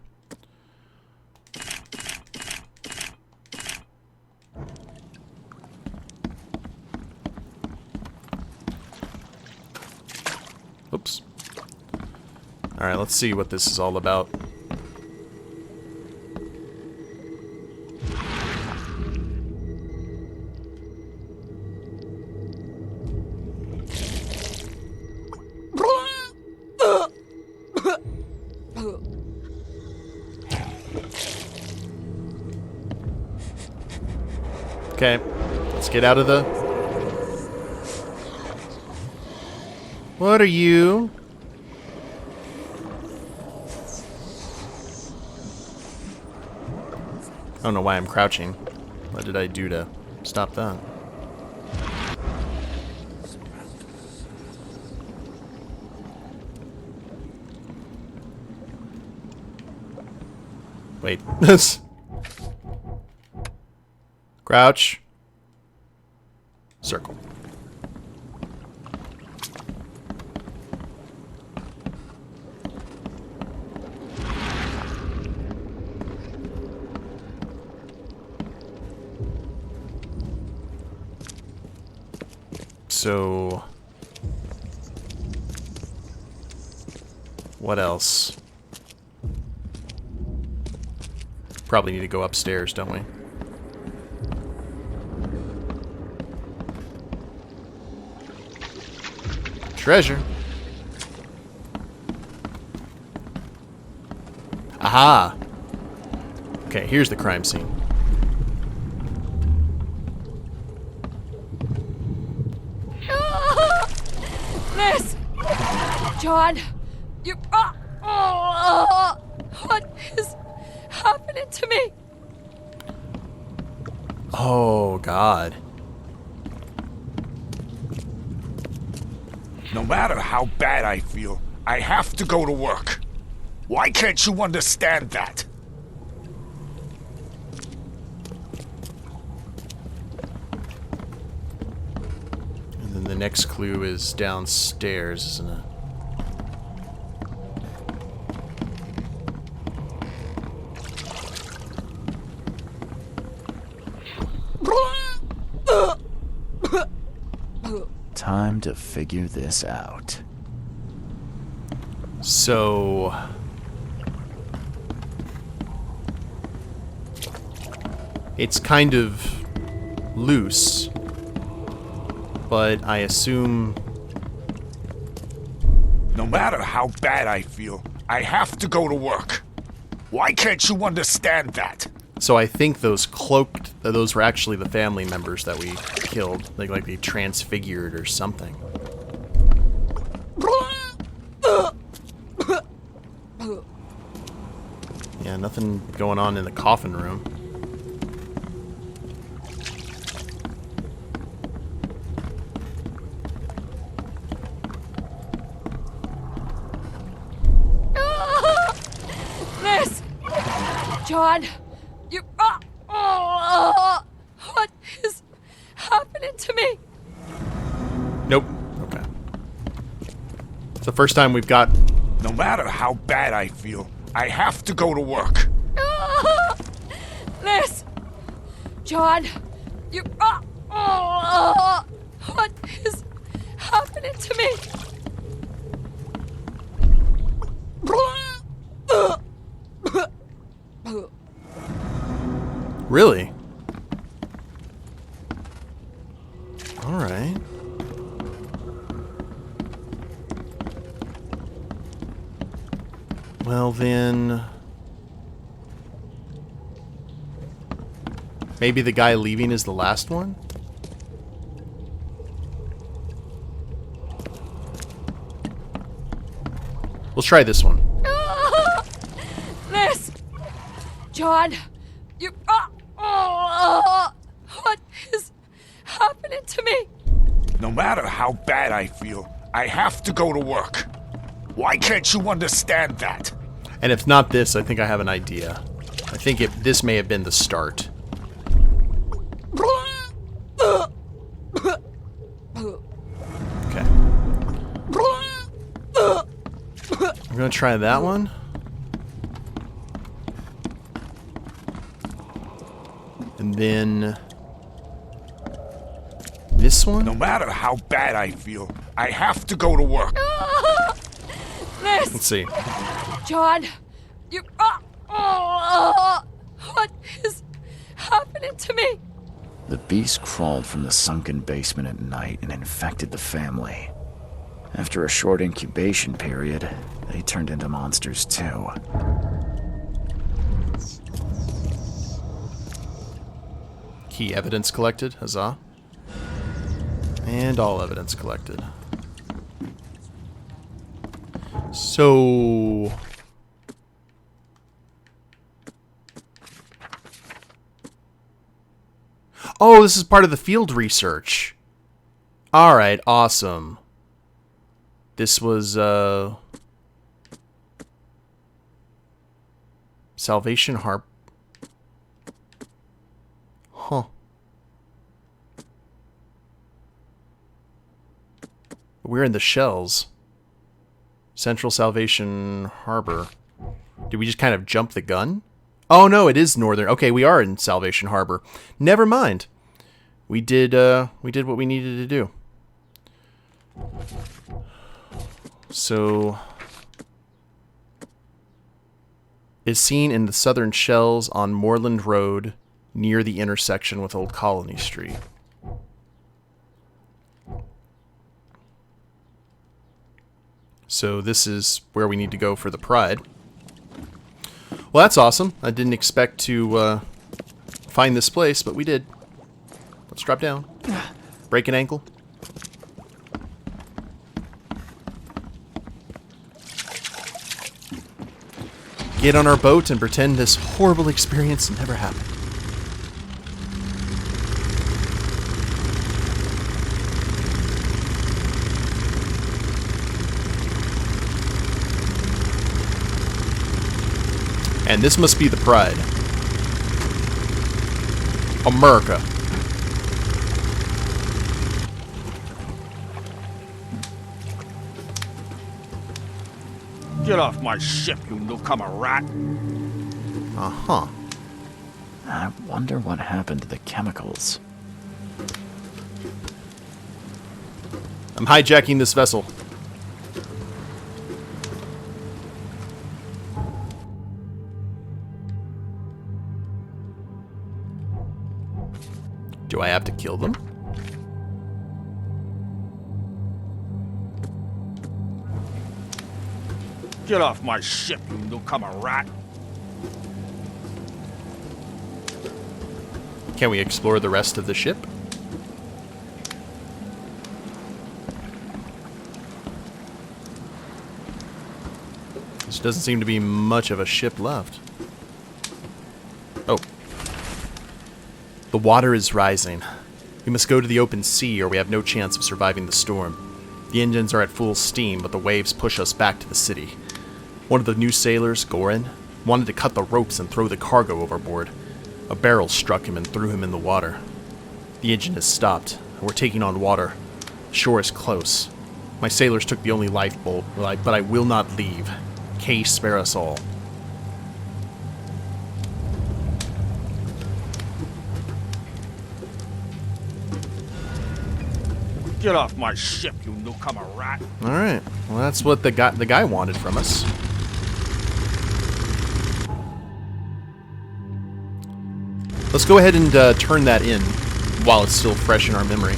Oops. Alright, let's see what this is all about. Okay, let's get out of the... What are you? I don't know why I'm crouching. What did I do to stop that? Wait. Crouch. Circle. So, what else? Probably need to go upstairs, don't we? Treasure. Aha! Okay, here's the crime scene. Liz! John! You... what is happening to me? Oh, God. No matter how bad I feel, I have to go to work. Why can't you understand that? And then the next clue is downstairs, isn't it? Time to figure this out. So... it's kind of loose, but I assume... No matter how bad I feel, I have to go to work. Why can't you understand that? So I think those cloaked... those were actually the family members that we killed. Like they transfigured or something. Yeah, nothing going on in the coffin room. Liz! John! You... what is happening to me? Nope. Okay. It's the first time we've got... No matter how bad I feel, I have to go to work. Liz! John! You... what is happening to me? Really? Alright. Well then... maybe the guy leaving is the last one? Let's try this one. Liz! John! You... what is happening to me? No matter how bad I feel, I have to go to work. Why can't you understand that? And if not this, I think I have an idea. I think this may have been the start. Okay. We're gonna try that one. And then... this one? No matter how bad I feel, I have to go to work. Liz! Let's see. John! You... what is happening to me? The beast crawled from the sunken basement at night and infected the family. After a short incubation period, they turned into monsters too. Key evidence collected. Huzzah. And all evidence collected. So... oh, this is part of the field research. Alright, awesome. This was, Salvation Harp. Huh. We're in the Shells. Central Salvation Harbor. Did we just kind of jump the gun? Oh no, it is northern. Okay, we are in Salvation Harbor. Never mind. We did what we needed to do. So is seen in the southern Shells on Moreland Road near the intersection with Old Colony Street. So this is where we need to go for the Pride. Well, that's awesome. I didn't expect to find this place, but we did. Let's drop down. Break an ankle. Get on our boat and pretend this horrible experience never happened. And this must be the Pride. America. Get off my ship, you newcomer rat! Uh-huh. I wonder what happened to the chemicals. I'm hijacking this vessel. Do I have to kill them? Get off my ship, you newcomer rat! Can we explore the rest of the ship? There doesn't seem to be much of a ship left. Oh. The water is rising. We must go to the open sea or we have no chance of surviving the storm. The engines are at full steam, but the waves push us back to the city. One of the new sailors, Gorin, wanted to cut the ropes and throw the cargo overboard. A barrel struck him and threw him in the water. The engine has stopped, and we're taking on water. The shore is close. My sailors took the only lifeboat, but I will not leave. Kay, spare us all. Get off my ship, you newcomer rat! Alright, well that's what the guy wanted from us. Let's go ahead and turn that in while it's still fresh in our memory.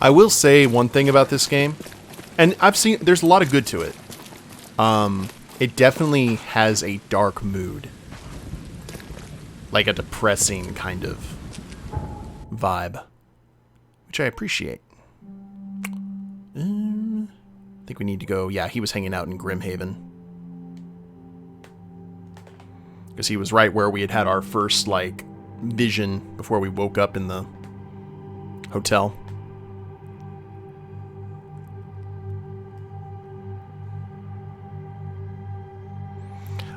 I will say one thing about this game, and there's a lot of good to it. It definitely has a dark mood. Like a depressing kind of vibe, which I appreciate. I think we need to go. Yeah, he was hanging out in Grimhaven. Because he was right where we had our first, like, vision before we woke up in the hotel.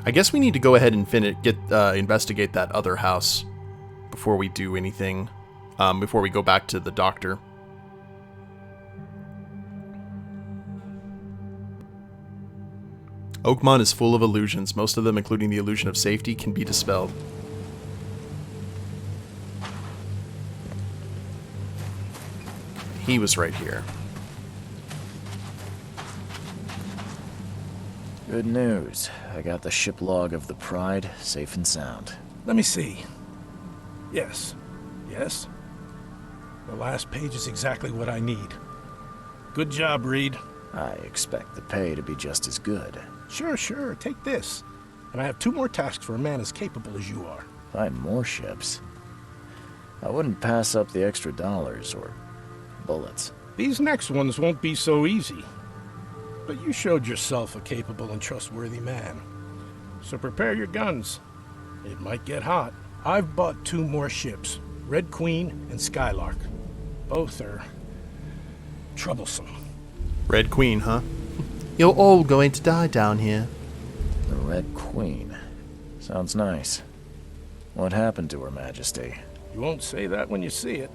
I guess we need to go ahead and investigate that other house before we do anything, before we go back to the doctor. Oakmont is full of illusions. Most of them, including the illusion of safety, can be dispelled. He was right here. Good news. I got the ship log of the Pride, safe and sound. Let me see. Yes. Yes. The last page is exactly what I need. Good job, Reed. I expect the pay to be just as good. Sure. Take this. And I have 2 more tasks for a man as capable as you are. Find more ships. I wouldn't pass up the extra dollars or bullets. These next ones won't be so easy. But you showed yourself a capable and trustworthy man. So prepare your guns. It might get hot. I've bought 2 more ships, Red Queen and Skylark. Both are troublesome. Red Queen, huh? You're all going to die down here. The Red Queen. Sounds nice. What happened to Her Majesty? You won't say that when you see it.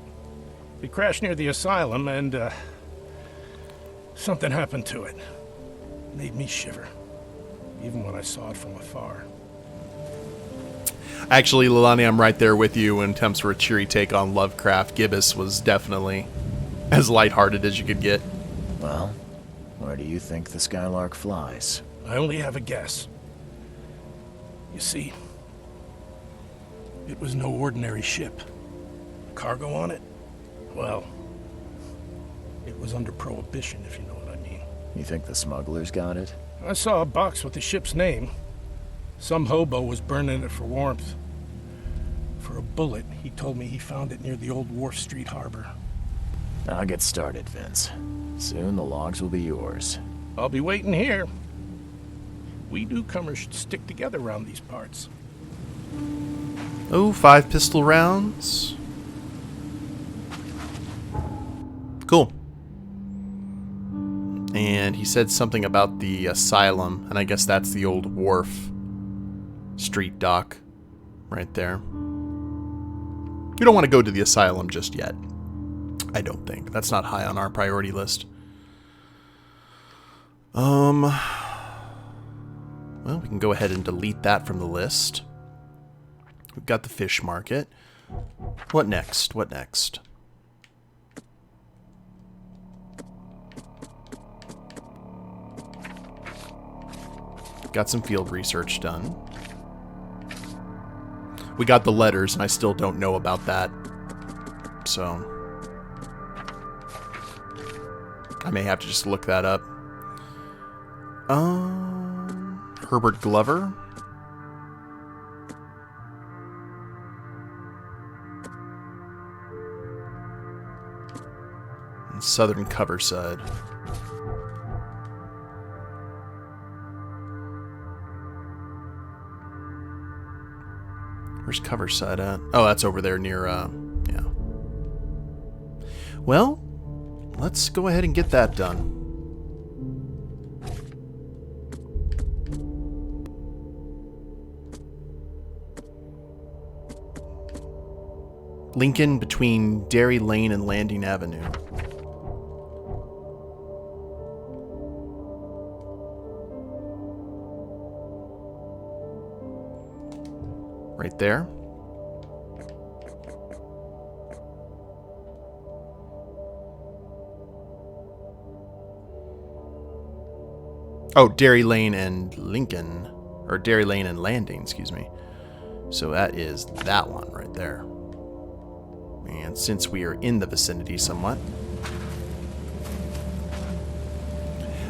We crashed near the asylum and, something happened to it. Made me shiver. Even when I saw it from afar. Actually, Lilani, I'm right there with you in attempts for a cheery take on Lovecraft. Gibbous was definitely as lighthearted as you could get. Well, where do you think the Skylark flies? I only have a guess. You see, it was no ordinary ship. Cargo on it? Well, it was under prohibition, if you know what I mean. You think the smugglers got it? I saw a box with the ship's name. Some hobo was burning it for warmth. For a bullet, he told me he found it near the old Wharf Street harbor. I'll get started, Vince. Soon the logs will be yours. I'll be waiting here. We newcomers should stick together around these parts. Oh, 5 pistol rounds. Cool. And he said something about the asylum, and I guess that's the old Wharf Street dock right there. You don't want to go to the asylum just yet. I don't think. That's not high on our priority list. Well, we can go ahead and delete that from the list. We've got the fish market. What next? What next? Got some field research done. We got the letters, and I still don't know about that. So I may have to just look that up. Herbert Glover. And Southern Coverside. Where's Coverside at? Oh, that's over there near, yeah. Well, let's go ahead and get that done. Lincoln between Dairy Lane and Landing Avenue. Right there. Oh, Dairy Lane and Lincoln. Or Dairy Lane and Landing, excuse me. So that is that one right there. And since we are in the vicinity somewhat,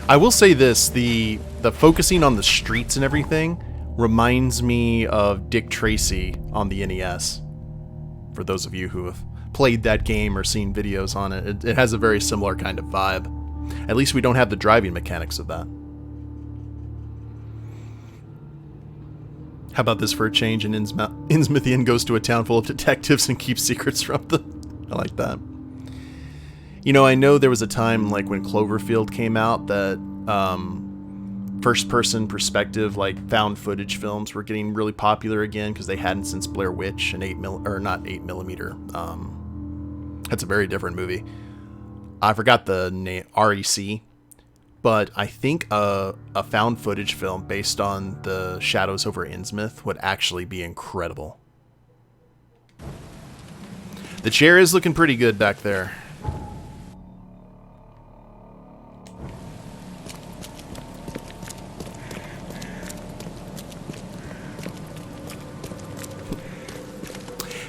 I will say this, the focusing on the streets and everything reminds me of Dick Tracy on the NES. For those of you who have played that game or seen videos on it, it has a very similar kind of vibe. At least we don't have the driving mechanics of that. How about this for a change? And Innsmouthian goes to a town full of detectives and keeps secrets from them. I like that. You know, I know there was a time, like when Cloverfield came out, that first-person perspective, like found footage films, were getting really popular again because they hadn't since Blair Witch and 8mm. That's a very different movie. I forgot the name, REC. But I think a found footage film based on the Shadows over Innsmouth would actually be incredible. The chair is looking pretty good back there.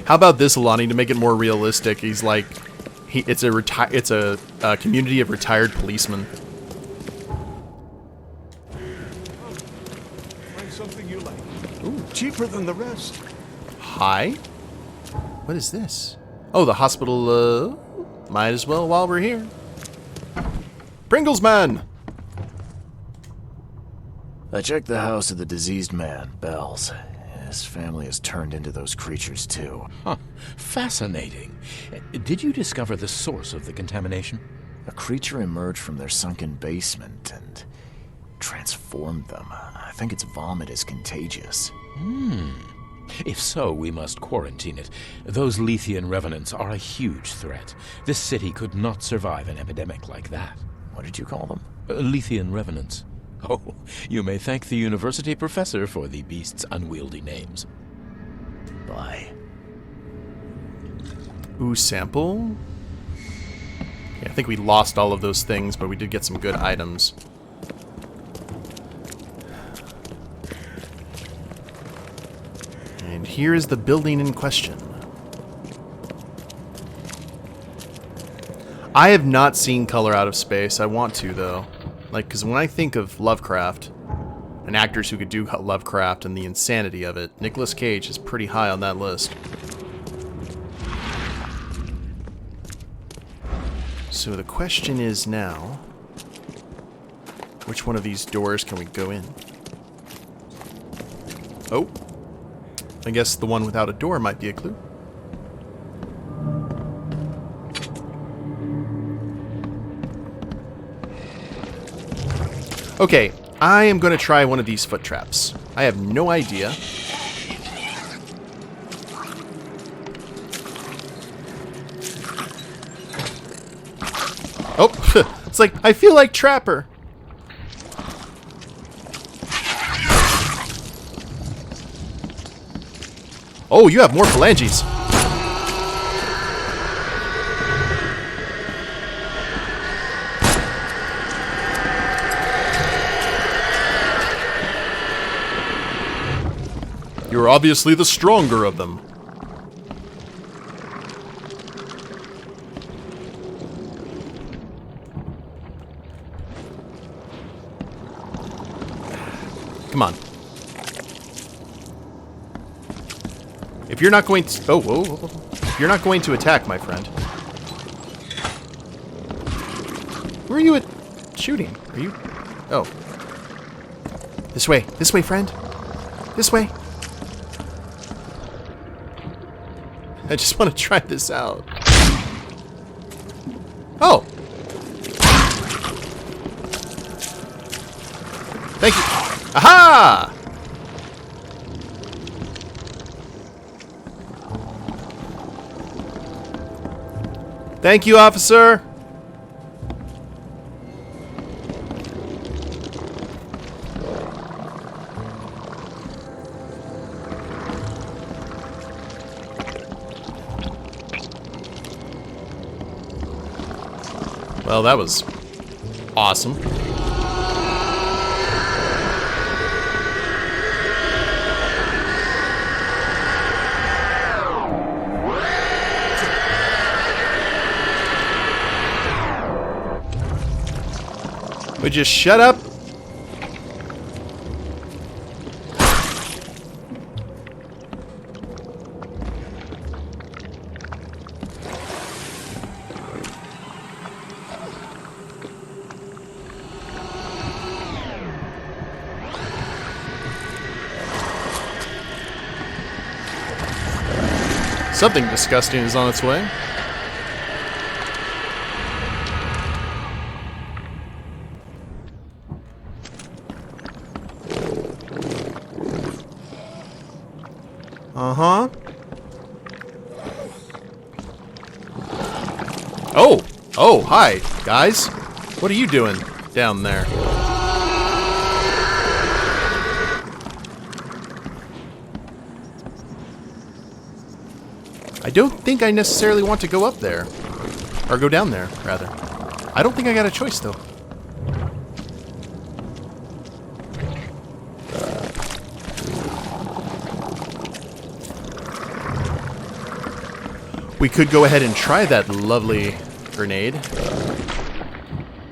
How about this, Alani, to make it more realistic? He's like, it's a community of retired policemen. Cheaper than the rest. Hi? What is this? Oh, the hospital, might as well while we're here. Pringles man! I checked the house of the diseased man, Bells. His family has turned into those creatures too. Huh. Fascinating. Did you discover the source of the contamination? A creature emerged from their sunken basement and transformed them. I think its vomit is contagious. If so, we must quarantine it. Those Lethian revenants are a huge threat. This city could not survive an epidemic like that. What did you call them? Lethian revenants. Oh, you may thank the university professor for the beast's unwieldy names. Bye. Ooh, sample? Okay, I think we lost all of those things, but we did get some good items. And here is the building in question. I have not seen Color Out of Space. I want to, though. Like, because when I think of Lovecraft, and actors who could do Lovecraft and the insanity of it, Nicolas Cage is pretty high on that list. So the question is now, which one of these doors can we go in? Oh, I guess the one without a door might be a clue. Okay, I am going to try one of these foot traps. I have no idea. Oh, it's like, I feel like Trapper. Oh, you have more phalanges. You're obviously the stronger of them. Come on. If you're not going to... Oh, whoa, whoa, whoa. If you're not going to attack, my friend. Where are you at shooting? Are you... Oh. This way, friend. This way. I just want to try this out. Oh! Thank you. Aha! Thank you, officer. Well, that was awesome. Would you shut up? Something disgusting is on its way. Uh-huh. Oh! Oh, hi, guys. What are you doing down there? I don't think I necessarily want to go up there. Or go down there, rather. I don't think I got a choice, though. We could go ahead and try that lovely grenade.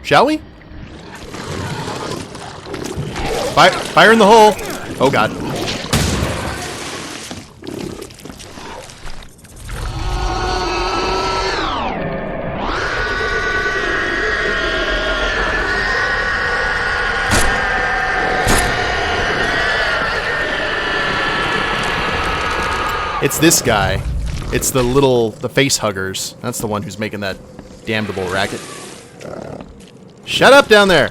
Shall we? Fire in the hole! Oh god. It's this guy. It's the face huggers. That's the one who's making that damnable racket. Shut up down there!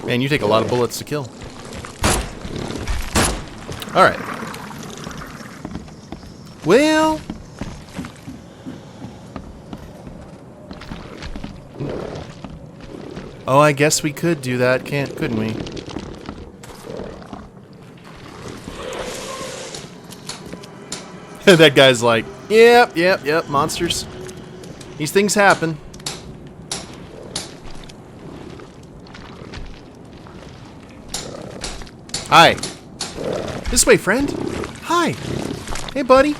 Man, you take a lot of bullets to kill. Alright. Well... Oh, I guess we could do that, couldn't we? That guy's like, yep, monsters. These things happen. Hi. This way, friend. Hi. Hey, buddy.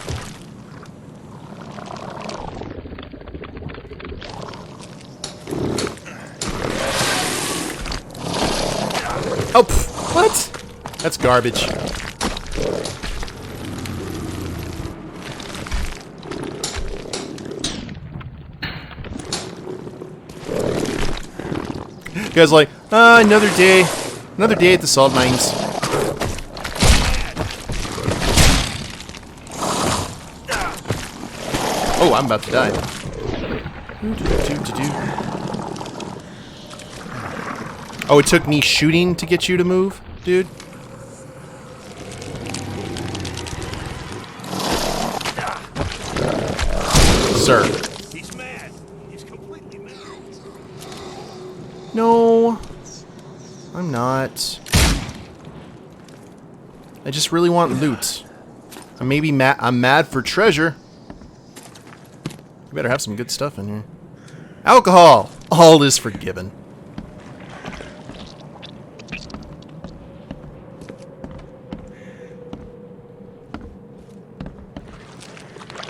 Oh, pff, what? That's garbage. Guy's like, another day at the salt mines. Oh, I'm about to die. Oh, it took me shooting to get you to move, dude? Sir. He's mad. He's completely mad. No. I'm not. I just really want loot. I'm mad for treasure. You better have some good stuff in here. Alcohol! All is forgiven.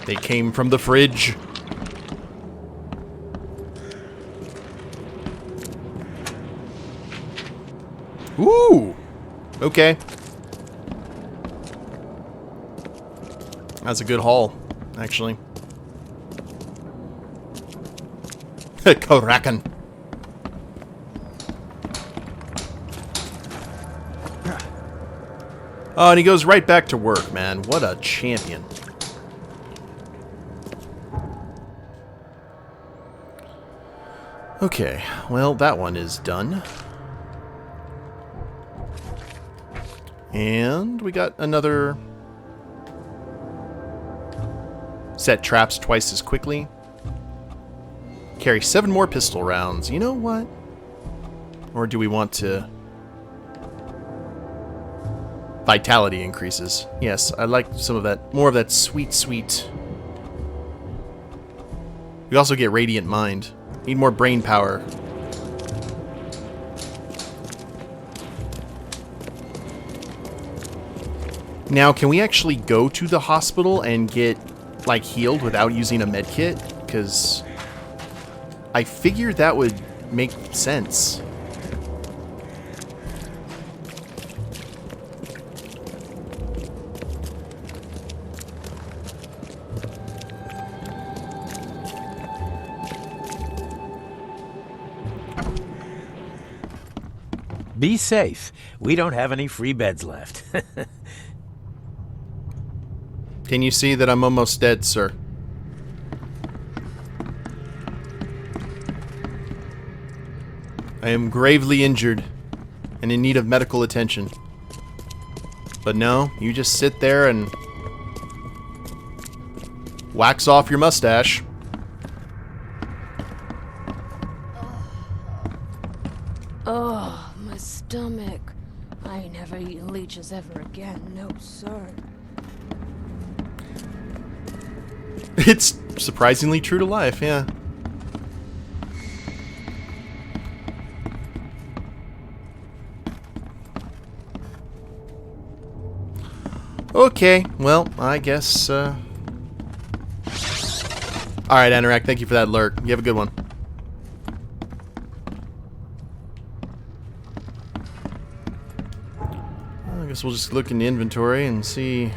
They came from the fridge. Ooh! Okay. That's a good haul, actually. Koraken. Oh, and he goes right back to work, man. What a champion. Okay, well, that one is done. And we got another... Set traps twice as quickly. Carry 7 more pistol rounds. You know what? Or do we want to... Vitality increases. Yes, I like some of that. More of that sweet, sweet... We also get Radiant Mind. Need more brain power. Now, can we actually go to the hospital and get, like, healed without using a medkit? Because I figured that would make sense. Be safe. We don't have any free beds left. Can you see that I'm almost dead, sir? I am gravely injured and in need of medical attention. But no, you just sit there and wax off your mustache. Oh, my stomach. I ain't never eaten leeches ever again, no sir. It's surprisingly true to life, yeah. Okay, well, I guess, Alright, Anorak, thank you for that alert. You have a good one. Well, I guess we'll just look in the inventory and see...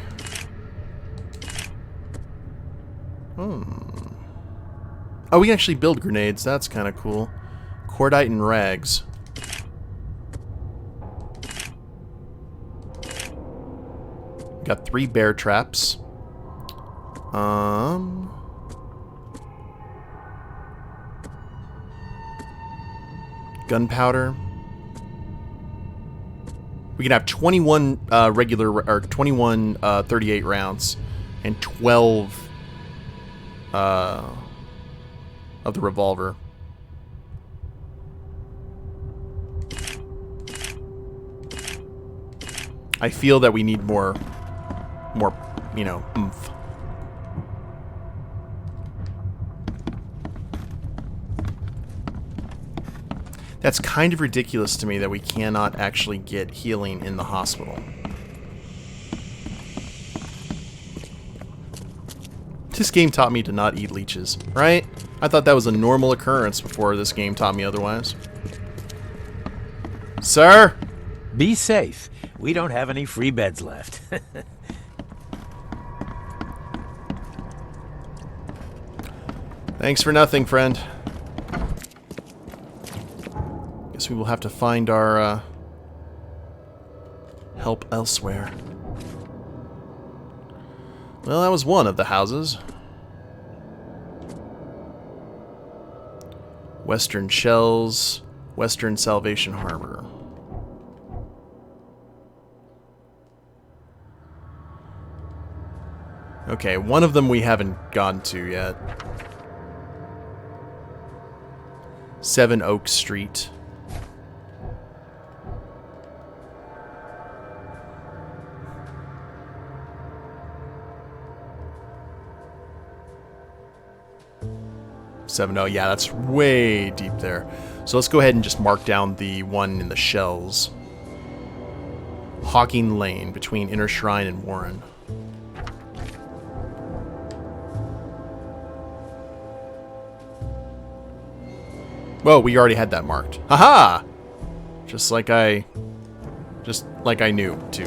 Oh, we can actually build grenades. That's kind of cool. Cordite and rags. got 3 bear traps. Gunpowder. We can have 21 or 21 38 rounds and 12 of the revolver. I feel that we need more, you know, oomph. That's kind of ridiculous to me that we cannot actually get healing in the hospital. This game taught me to not eat leeches, right? I thought that was a normal occurrence before this game taught me otherwise. Sir? Be safe. We don't have any free beds left. Thanks for nothing, friend. Guess we will have to find our help elsewhere. Well, that was one of the houses. Western Shells, Western Salvation Harbor. Okay, one of them we haven't gotten to yet. 7 Oak Street. Oh, yeah, that's way deep there. So let's go ahead and just mark down the one in the Shells. Hawking Lane, between Inner Shrine and Warren. Whoa, we already had that marked. Haha! Just like I knew to.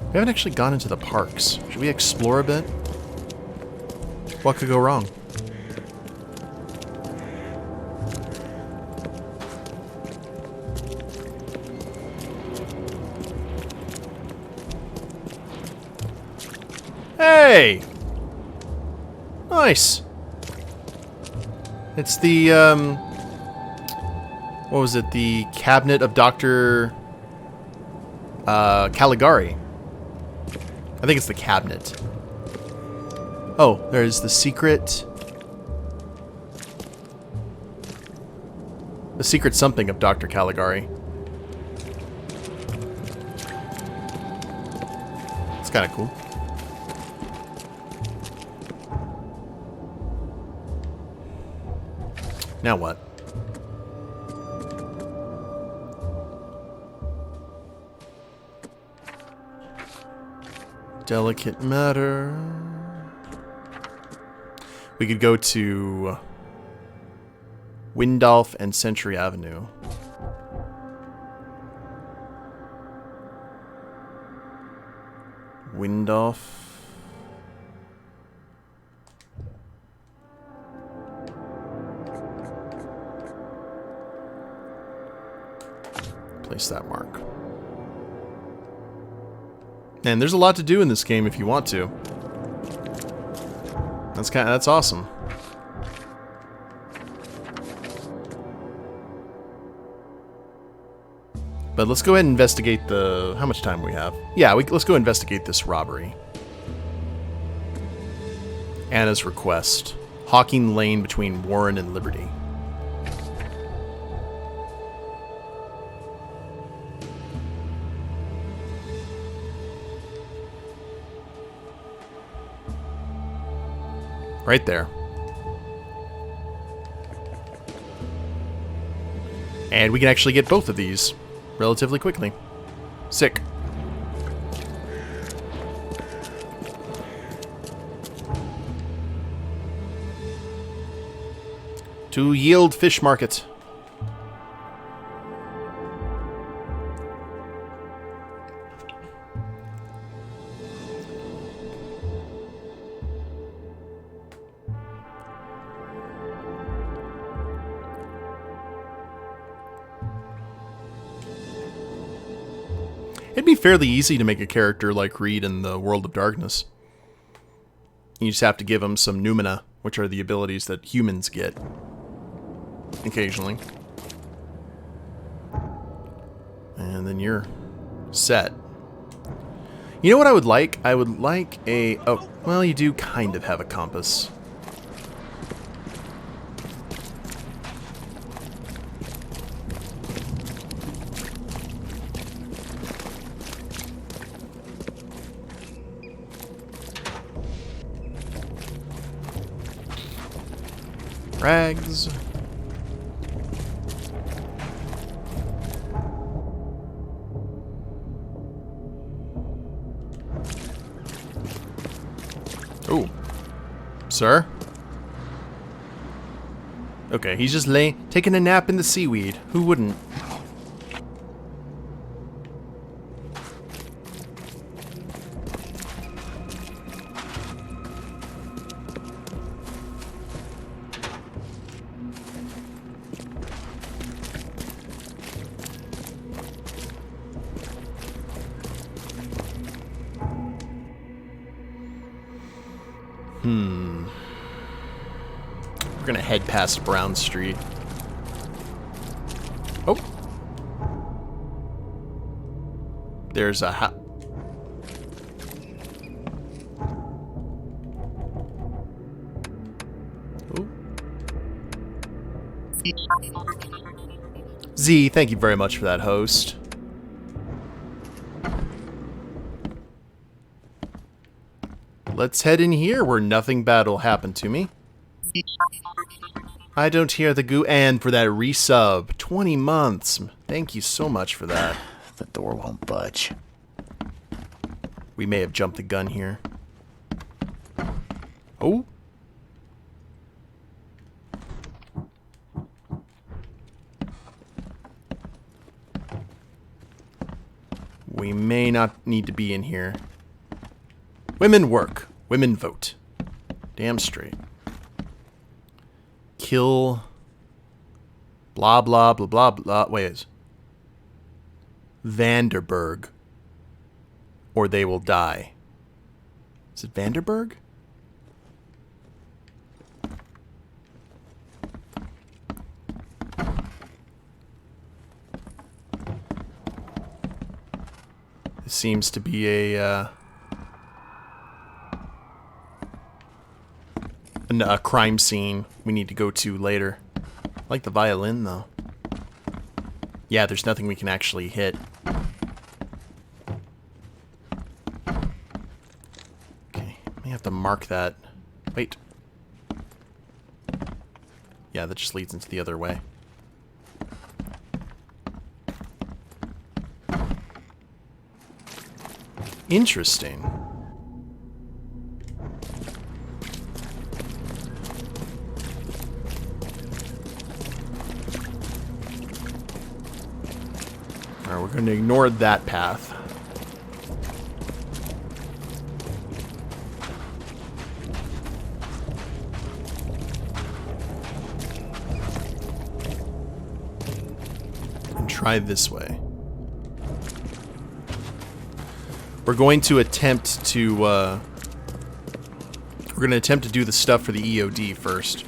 We haven't actually gone into the parks. Should we explore a bit? What could go wrong? Hey! Nice! It's the, what was it? The cabinet of Dr. Caligari. I think it's the cabinet. Oh, there's the secret... The secret something of Dr. Caligari. It's kind of cool. Now what? Delicate matter. We could go to Windolph and Century Avenue. Windolph. Place that mark. And there's a lot to do in this game if you want to. That's awesome. But let's go ahead and investigate the... How much time we have? Yeah, let's go investigate this robbery. Anna's request. Hawking Lane between Warren and Liberty. Right there. And we can actually get both of these relatively quickly. Sick. To Yield Fish Market. It It'd be fairly easy to make a character like Reed in the World of Darkness. You just have to give him some noumena, which are the abilities that humans get occasionally. And then you're set. You know what I would like? I would like a... Oh, well, you do kind of have a compass. Rags. Oh. Sir? Okay, he's just taking a nap in the seaweed. Who wouldn't? We're gonna head past Brown Street. Oh. There's a Oh. Z, thank you very much for that, host. Let's head in here where nothing bad will happen to me. I don't hear the goo. And for that resub, 20 months. Thank you so much for that. The door won't budge. We may have jumped the gun here. Oh. We may not need to be in here. Women work. Women vote. Damn straight. Kill. Blah, blah, blah, blah, blah. Wait. Vanderberg. Or they will die. Is it Vanderberg? This seems to be a crime scene we need to go to later. I like the violin, though. Yeah, there's nothing we can actually hit. Okay, may have to mark that. Wait. Yeah, that just leads into the other way. Interesting. Alright, we're going to ignore that path. And try this way. We're going to attempt to, we're going to attempt to do the stuff for the EOD first.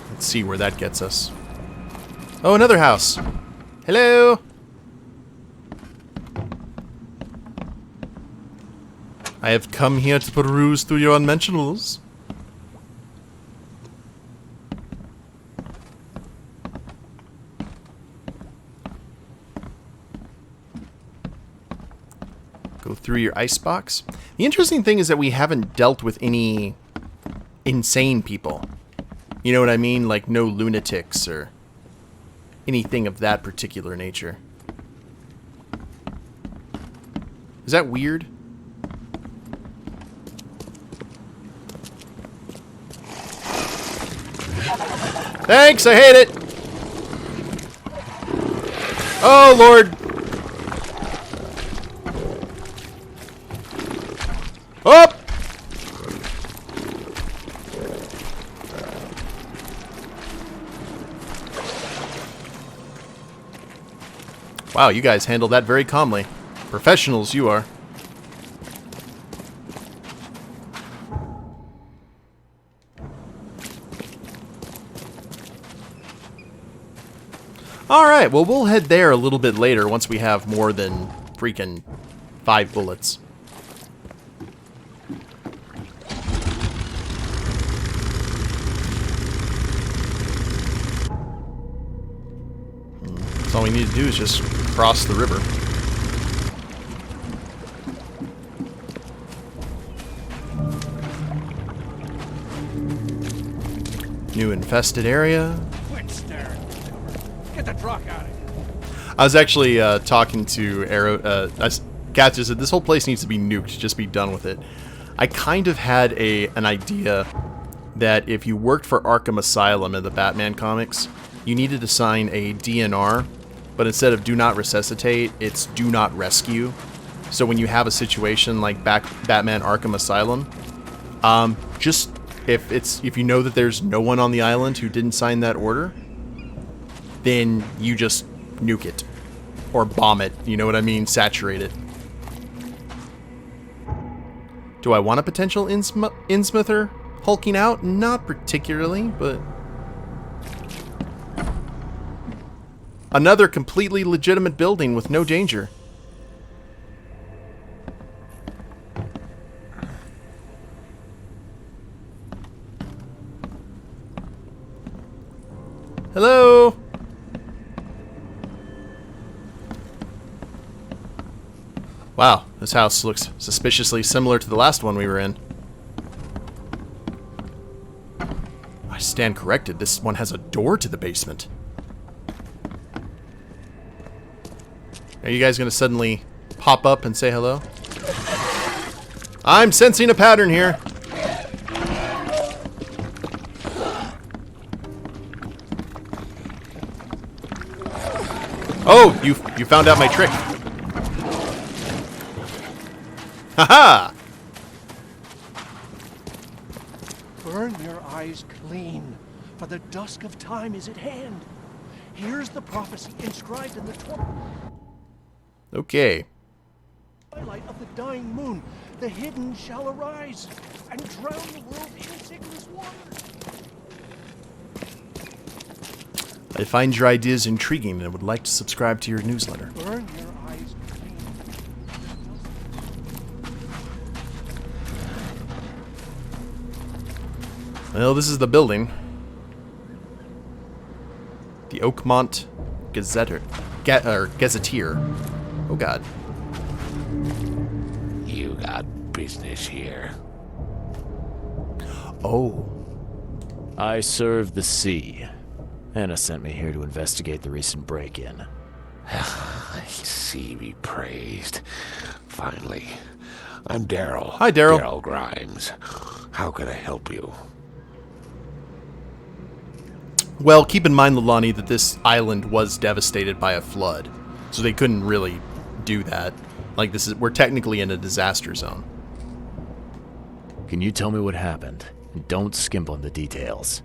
Let's see where that gets us. Oh, another house. Hello! I have come here to peruse through your unmentionables. Go through your icebox. The interesting thing is that we haven't dealt with any insane people. You know what I mean? Like no lunatics or anything of that particular nature. Is that weird? Thanks, I hate it! Oh, Lord! Up! Wow, you guys handled that very calmly. Professionals, you are. Alright, well, we'll head there a little bit later once we have more than freaking 5 bullets. So all we need to do is just cross the river. New infested area. Quit staring. Get the truck out of here. I was actually talking to Arrow. Kat just said this whole place needs to be nuked. Just be done with it. I kind of had an idea that if you worked for Arkham Asylum in the Batman comics, you needed to sign a DNR, but instead of do not resuscitate, it's do not rescue. So when you have a situation like Batman Arkham Asylum, just if you know that there's no one on the island who didn't sign that order, then you just nuke it or bomb it. You know what I mean? Saturate it. Do I want a potential Innsmouther hulking out? Not particularly, but another completely legitimate building with no danger. Hello? Wow, this house looks suspiciously similar to the last one we were in. I stand corrected, this one has a door to the basement. Are you guys gonna suddenly pop up and say hello? I'm sensing a pattern here. Oh, you found out my trick. Haha! Burn your eyes clean, for the dusk of time is at hand. Here's the prophecy inscribed in the Okay. twilight of the dying moon. The hidden shall arise and drown the world in sickness waters. I find your ideas intriguing and would like to subscribe to your newsletter. Burn your eyes clean. Well, this is the building. The Oakmont Gazetteer. Oh god. You got business here. Oh. I serve the sea. Anna sent me here to investigate the recent break-in. Sea be praised. Finally. I'm Daryl. Hi, Daryl. Daryl Grimes. How can I help you? Well, keep in mind, Lilani, that this island was devastated by a flood. So they couldn't really do that. Like, we're technically in a disaster zone. Can you tell me what happened? And don't skimp on the details.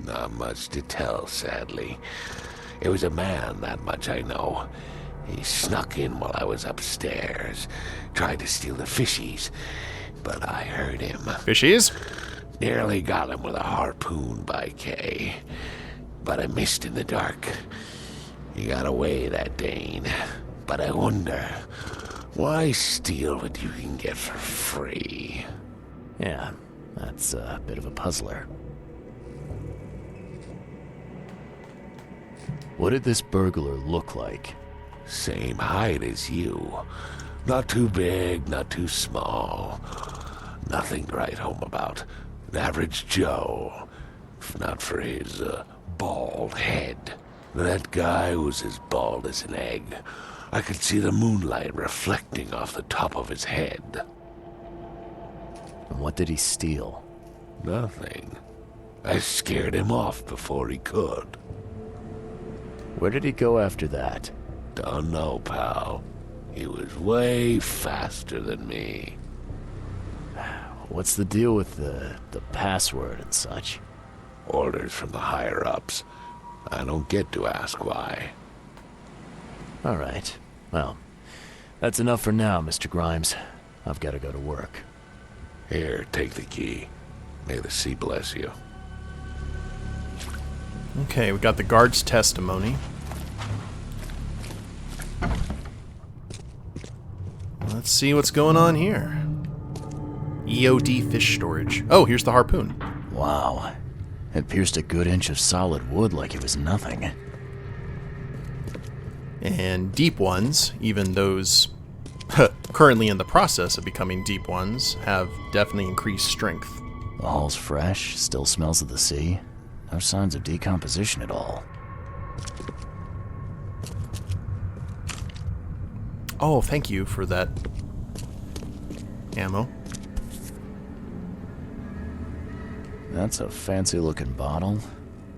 Not much to tell, sadly. It was a man, that much I know. He snuck in while I was upstairs, tried to steal the fishies, but I heard him. Fishies? Nearly got him with a harpoon by Kay, but I missed in the dark. He got away, that Dane, but I wonder, why steal what you can get for free? Yeah, that's a bit of a puzzler. What did this burglar look like? Same height as you. Not too big, not too small. Nothing to write home about. An average Joe. If not for his, bald head. That guy was as bald as an egg. I could see the moonlight reflecting off the top of his head. And what did he steal? Nothing. I scared him off before he could. Where did he go after that? Don't know, pal. He was way faster than me. What's the deal with the password and such? Orders from the higher-ups. I don't get to ask why. All right. Well, that's enough for now, Mr. Grimes. I've got to go to work. Here, take the key. May the sea bless you. Okay, we got the guard's testimony. Let's see what's going on here. EOD fish storage. Oh, here's the harpoon. Wow. It pierced a good inch of solid wood like it was nothing. And deep ones, even those currently in the process of becoming deep ones, have definitely increased strength. The hull's fresh, still smells of the sea. No signs of decomposition at all. Oh, thank you for that ammo. That's a fancy-looking bottle.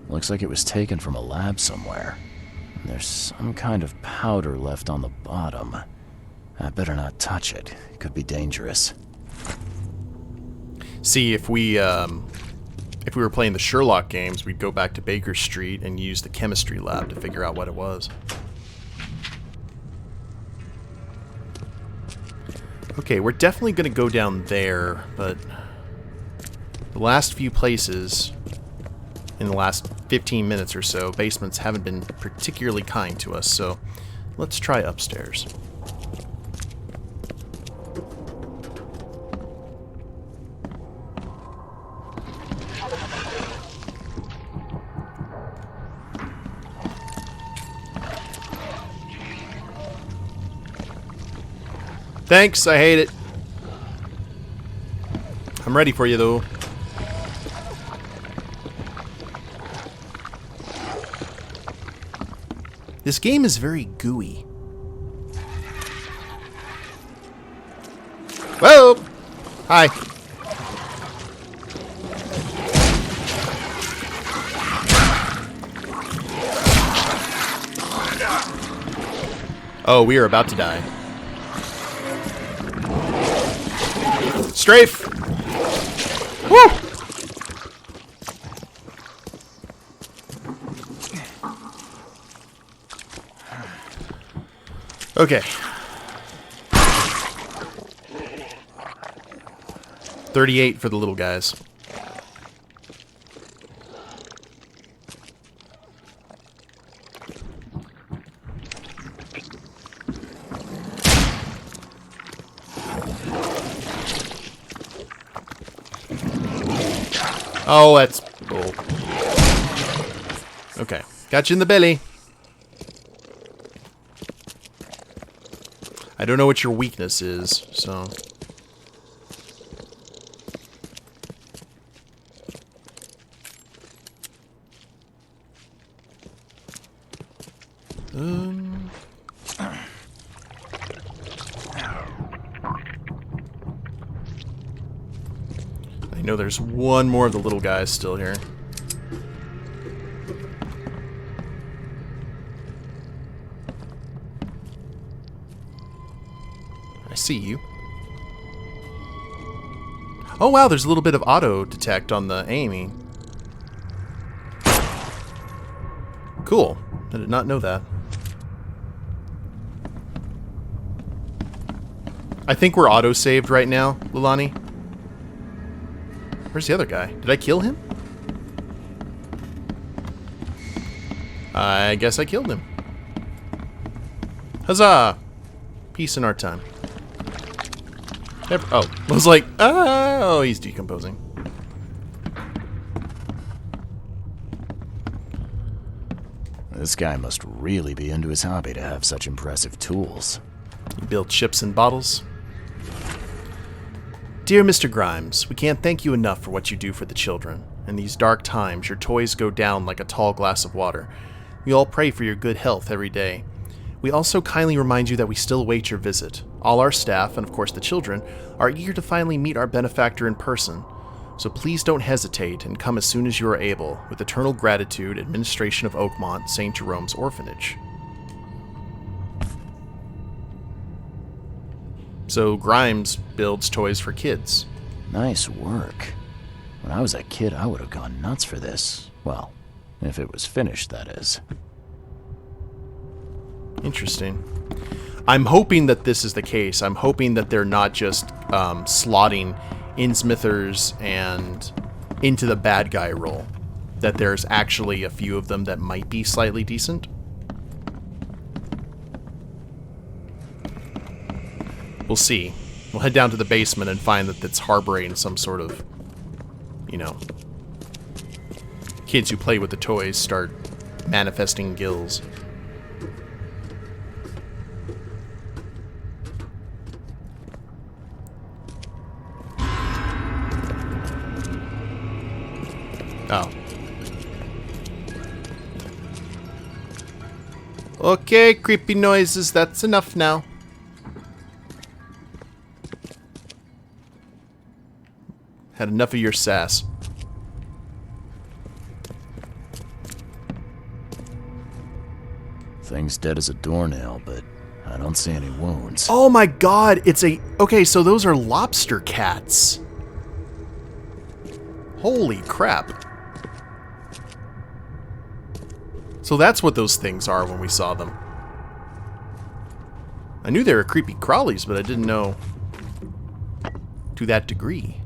Looks like it was taken from a lab somewhere. There's some kind of powder left on the bottom. I better not touch it. It could be dangerous. See, if we were playing the Sherlock games, we'd go back to Baker Street and use the chemistry lab to figure out what it was. Okay, we're definitely going to go down there, but the last few places in the last 15 minutes or so, basements haven't been particularly kind to us, so let's try upstairs. Thanks, I hate it. I'm ready for you, though. This game is very gooey. Whoa! Hi. Oh, we are about to die. Strafe! Woo! Okay. 38 for the little guys. Oh, that's bull. Okay, got you in the belly. I don't know what your weakness is, so... I know there's one more of the little guys still here. I see you. Oh wow, there's a little bit of auto detect on the aiming. Cool. I did not know that. I think we're auto-saved right now, Lilani. Where's the other guy? Did I kill him? I guess I killed him. Huzzah! Peace in our time. Oh, I was like, oh, he's decomposing. This guy must really be into his hobby to have such impressive tools. You build ships and bottles? Dear Mr. Grimes, we can't thank you enough for what you do for the children. In these dark times, your toys go down like a tall glass of water. We all pray for your good health every day. We also kindly remind you that we still await your visit. All our staff, and of course the children, are eager to finally meet our benefactor in person. So please don't hesitate and come as soon as you are able. With eternal gratitude, Administration of Oakmont, St. Jerome's Orphanage. So Grimes builds toys for kids. Nice work. When I was a kid, I would have gone nuts for this. Well, If it was finished, that is. Interesting. I'm hoping that this is the case. I'm hoping that they're not just slotting Innsmouthers and into the bad guy role. That there's actually a few of them that might be slightly decent. We'll see. We'll head down to the basement and find that it's harboring some sort of, you know, kids who play with the toys start manifesting gills. Oh. Okay, creepy noises, that's enough now. Had enough of your sass. Thing's dead as a doornail, but I don't see any wounds. Oh my god, it's a... Okay, so those are lobster cats. Holy crap. So that's what those things are when we saw them. I knew they were creepy crawlies, but I didn't know to that degree.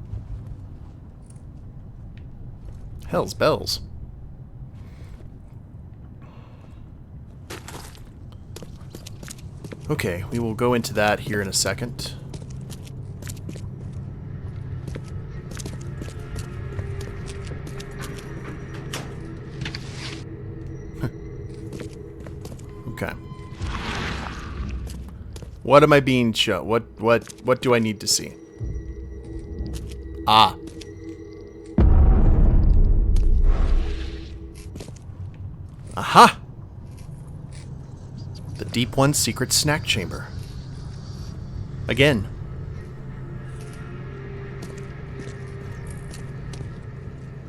Hell's bells. Okay, we will go into that here in a second. Okay. What am I being shown? What do I need to see? Ah. Aha! The Deep One's secret snack chamber. Again.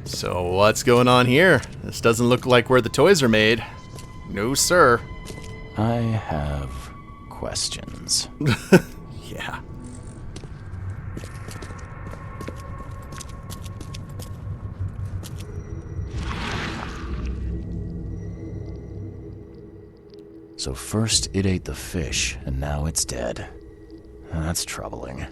So what's going on here? This doesn't look like where the toys are made. No, sir. I have questions. Yeah. So first it ate the fish, and now it's dead. That's troubling.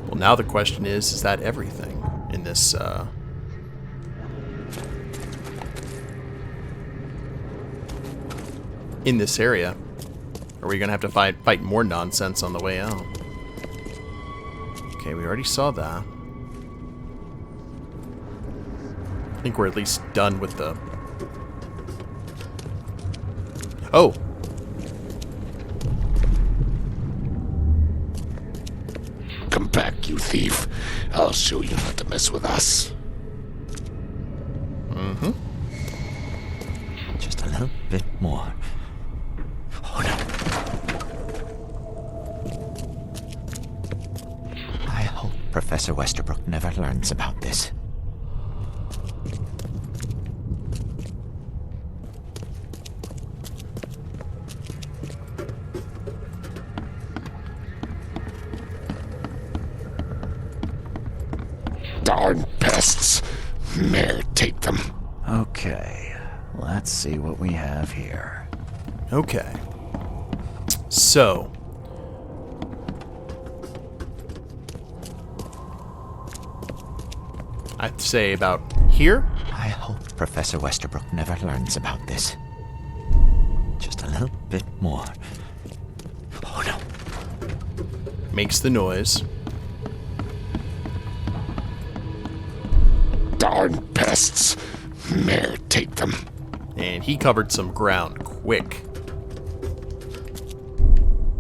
Well, now the question is that everything in this, area? Are we gonna have to fight more nonsense on the way out? Okay, we already saw that. I think we're at least done with the... Oh! Come back, you thief. I'll show you not to mess with us. Mm-hmm. Just a little bit more. Oh no. I hope Professor Westerbrook never learns about this. Darn pests. Mayor, take them. Okay, let's see what we have here. Okay. So... I'd say about here? I hope Professor Westerbrook never learns about this. Just a little bit more. Oh no. Makes the noise. Darn pests. Mayor, take them. And he covered some ground quick.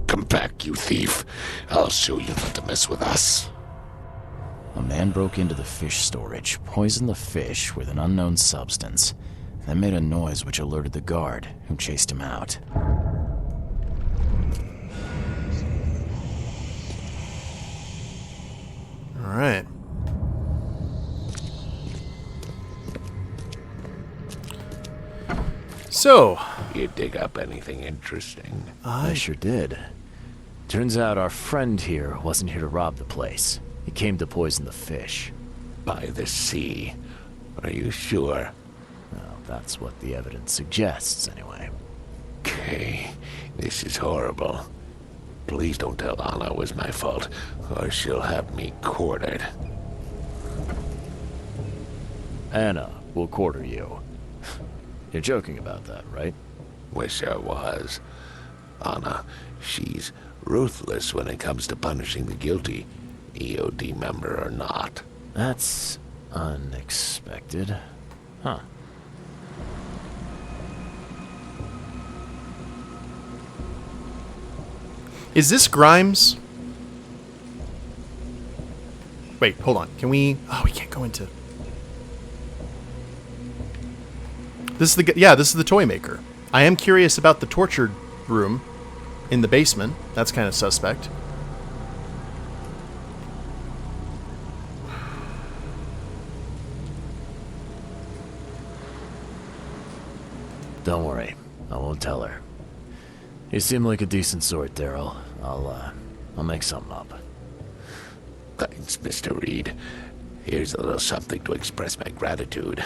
Come back, you thief. I'll show you not to mess with us. A man broke into the fish storage, poisoned the fish with an unknown substance, then made a noise which alerted the guard, who chased him out. All right. So, you dig up anything interesting? I sure did. Turns out our friend here wasn't here to rob the place. He came to poison the fish. By the sea. Are you sure? Well, that's what the evidence suggests, anyway. Okay, this is horrible. Please don't tell Anna it was my fault, or she'll have me quartered. Anna will quarter you. You're joking about that, right? Wish I was. Anna, she's ruthless when it comes to punishing the guilty, EOD member or not. That's unexpected. Huh. Is this Grimes? Wait, hold on. Can we... Oh, we can't go into... This is the... Yeah, this is the toy maker. I am curious about the torture room in the basement. That's kind of suspect. Don't worry. I won't tell her. You seem like a decent sort, Daryl. I'll make something up. Thanks, Mr. Reed. Here's a little something to express my gratitude.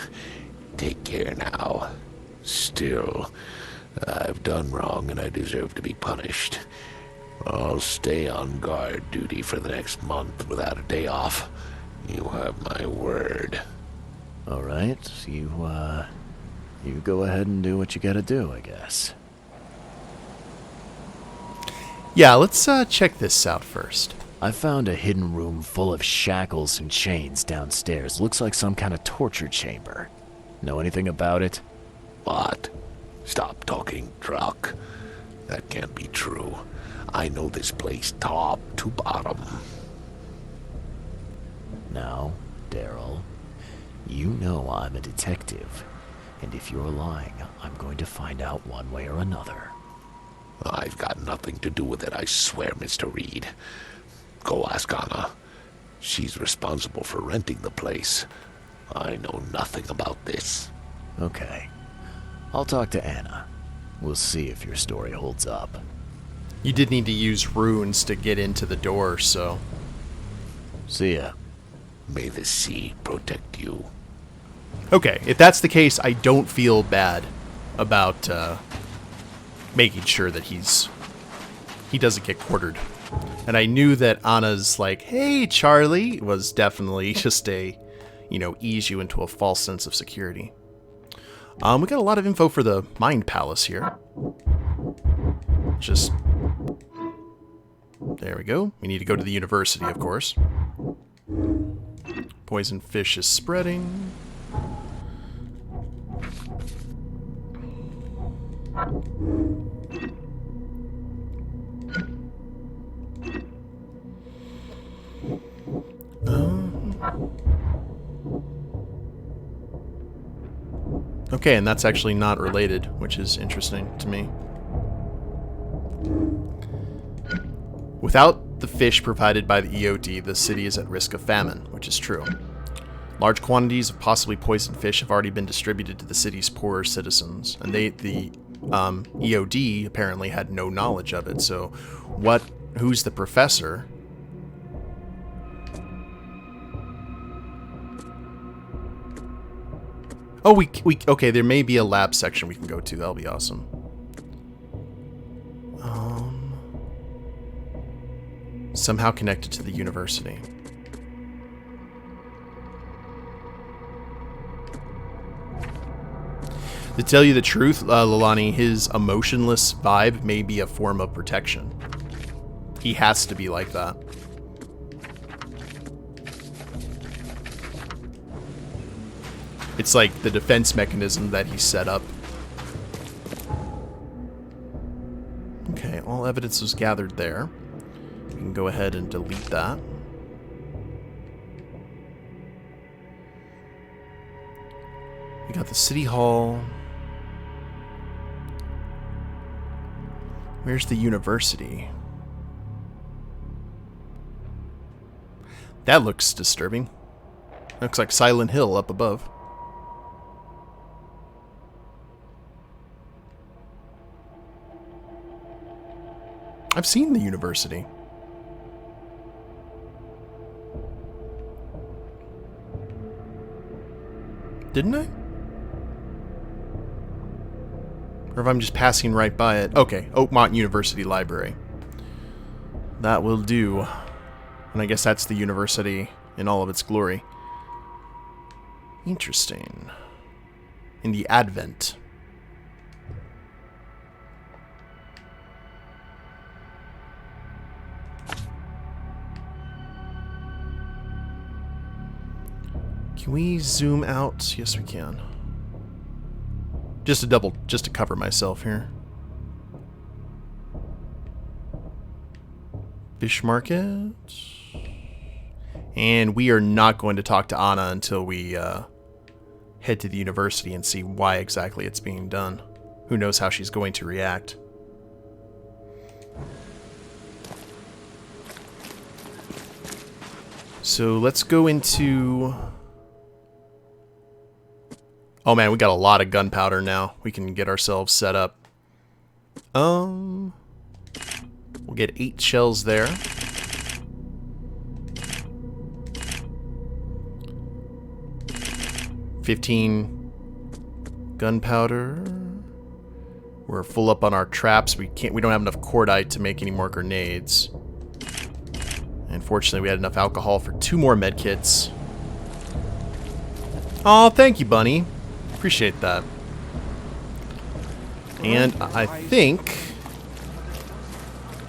Take care now. Still, I've done wrong and I deserve to be punished. I'll stay on guard duty for the next month without a day off. You have my word. All right, you go ahead and do what you gotta do, I guess. Yeah, let's check this out first. I found a hidden room full of shackles and chains downstairs. Looks like some kind of torture chamber. Know anything about it? What? Stop talking truck. That can't be true. I know this place top to bottom. Now, Daryl, you know I'm a detective. And if you're lying, I'm going to find out one way or another. I've got nothing to do with it, I swear, Mr. Reed. Go ask Anna. She's responsible for renting the place. I know nothing about this. Okay. I'll talk to Anna. We'll see if your story holds up. You did need to use runes to get into the door, so... See ya. May the sea protect you. Okay, if that's the case, I don't feel bad about making sure that he doesn't get quartered. And I knew that Anna's like, hey, Charlie, was definitely just a, ease you into a false sense of security. We got a lot of info for the Mind Palace here. Just... There we go. We need to go to the university, of course. Poison fish is spreading. Okay, and that's actually not related, which is interesting to me. Without the fish provided by the EOD, the city is at risk of famine, which is true. Large quantities of possibly poisoned fish have already been distributed to the city's poorer citizens, and the EOD apparently had no knowledge of it. So, who's the professor? Oh, okay, there may be a lab section we can go to. That'll be awesome. Somehow connected to the university. To tell you the truth, Lilani, his emotionless vibe may be a form of protection. He has to be like that. It's like the defense mechanism that he set up. Okay, all evidence was gathered there. We can go ahead and delete that. We got the city hall. Where's the university? That looks disturbing. Looks like Silent Hill up above. I've seen the university. Didn't I? Or if I'm just passing right by it. Okay, Oakmont University Library. That will do. And I guess that's the university in all of its glory. Interesting. In the Advent. Can we zoom out? Yes, we can. Just to cover myself here. Fish market. And we are not going to talk to Anna until we head to the university and see why exactly it's being done. Who knows how she's going to react. So let's go into... Oh man, we got a lot of gunpowder now. We can get ourselves set up. We'll get 8 shells there. $15 gunpowder. We're full up on our traps. We don't have enough cordite to make any more grenades. And fortunately, we had enough alcohol for 2 more medkits. Oh, thank you, Bunny. Appreciate that. And I think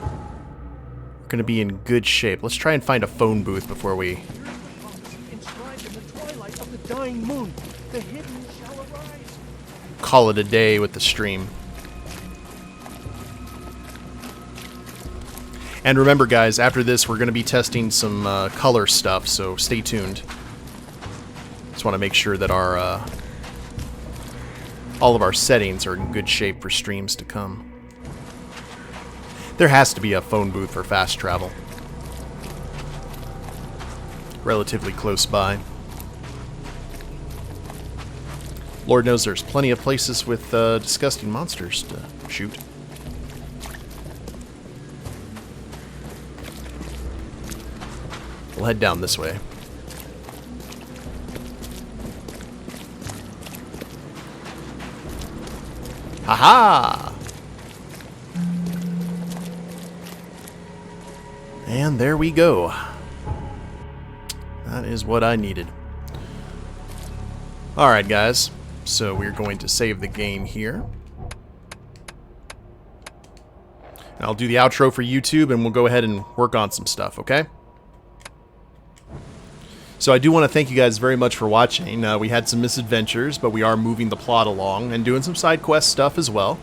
we're going to be in good shape. Let's try and find a phone booth before we call it a day with the stream. And remember, guys, after this, we're going to be testing some color stuff, so stay tuned. Just want to make sure that our all of our settings are in good shape for streams to come. There has to be a phone booth for fast travel. Relatively close by. Lord knows there's plenty of places with disgusting monsters to shoot. We'll head down this way. Haha! And there we go. That is what I needed. Alright, guys. So we're going to save the game here. And I'll do the outro for YouTube and we'll go ahead and work on some stuff, okay? So I do want to thank you guys very much for watching. We had some misadventures, but we are moving the plot along and doing some side quest stuff as well,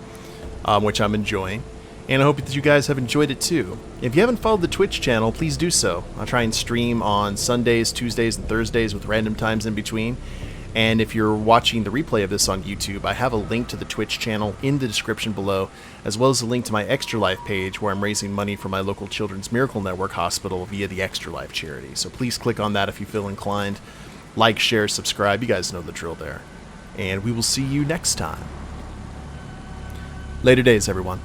which I'm enjoying. And I hope that you guys have enjoyed it too. If you haven't followed the Twitch channel, please do so. I'll try and stream on Sundays, Tuesdays, and Thursdays with random times in between. And if you're watching the replay of this on YouTube, I have a link to the Twitch channel in the description below, as well as a link to my Extra Life page where I'm raising money for my local Children's Miracle Network hospital via the Extra Life charity. So please click on that if you feel inclined. Like, share, subscribe. You guys know the drill there. And we will see you next time. Later days, everyone.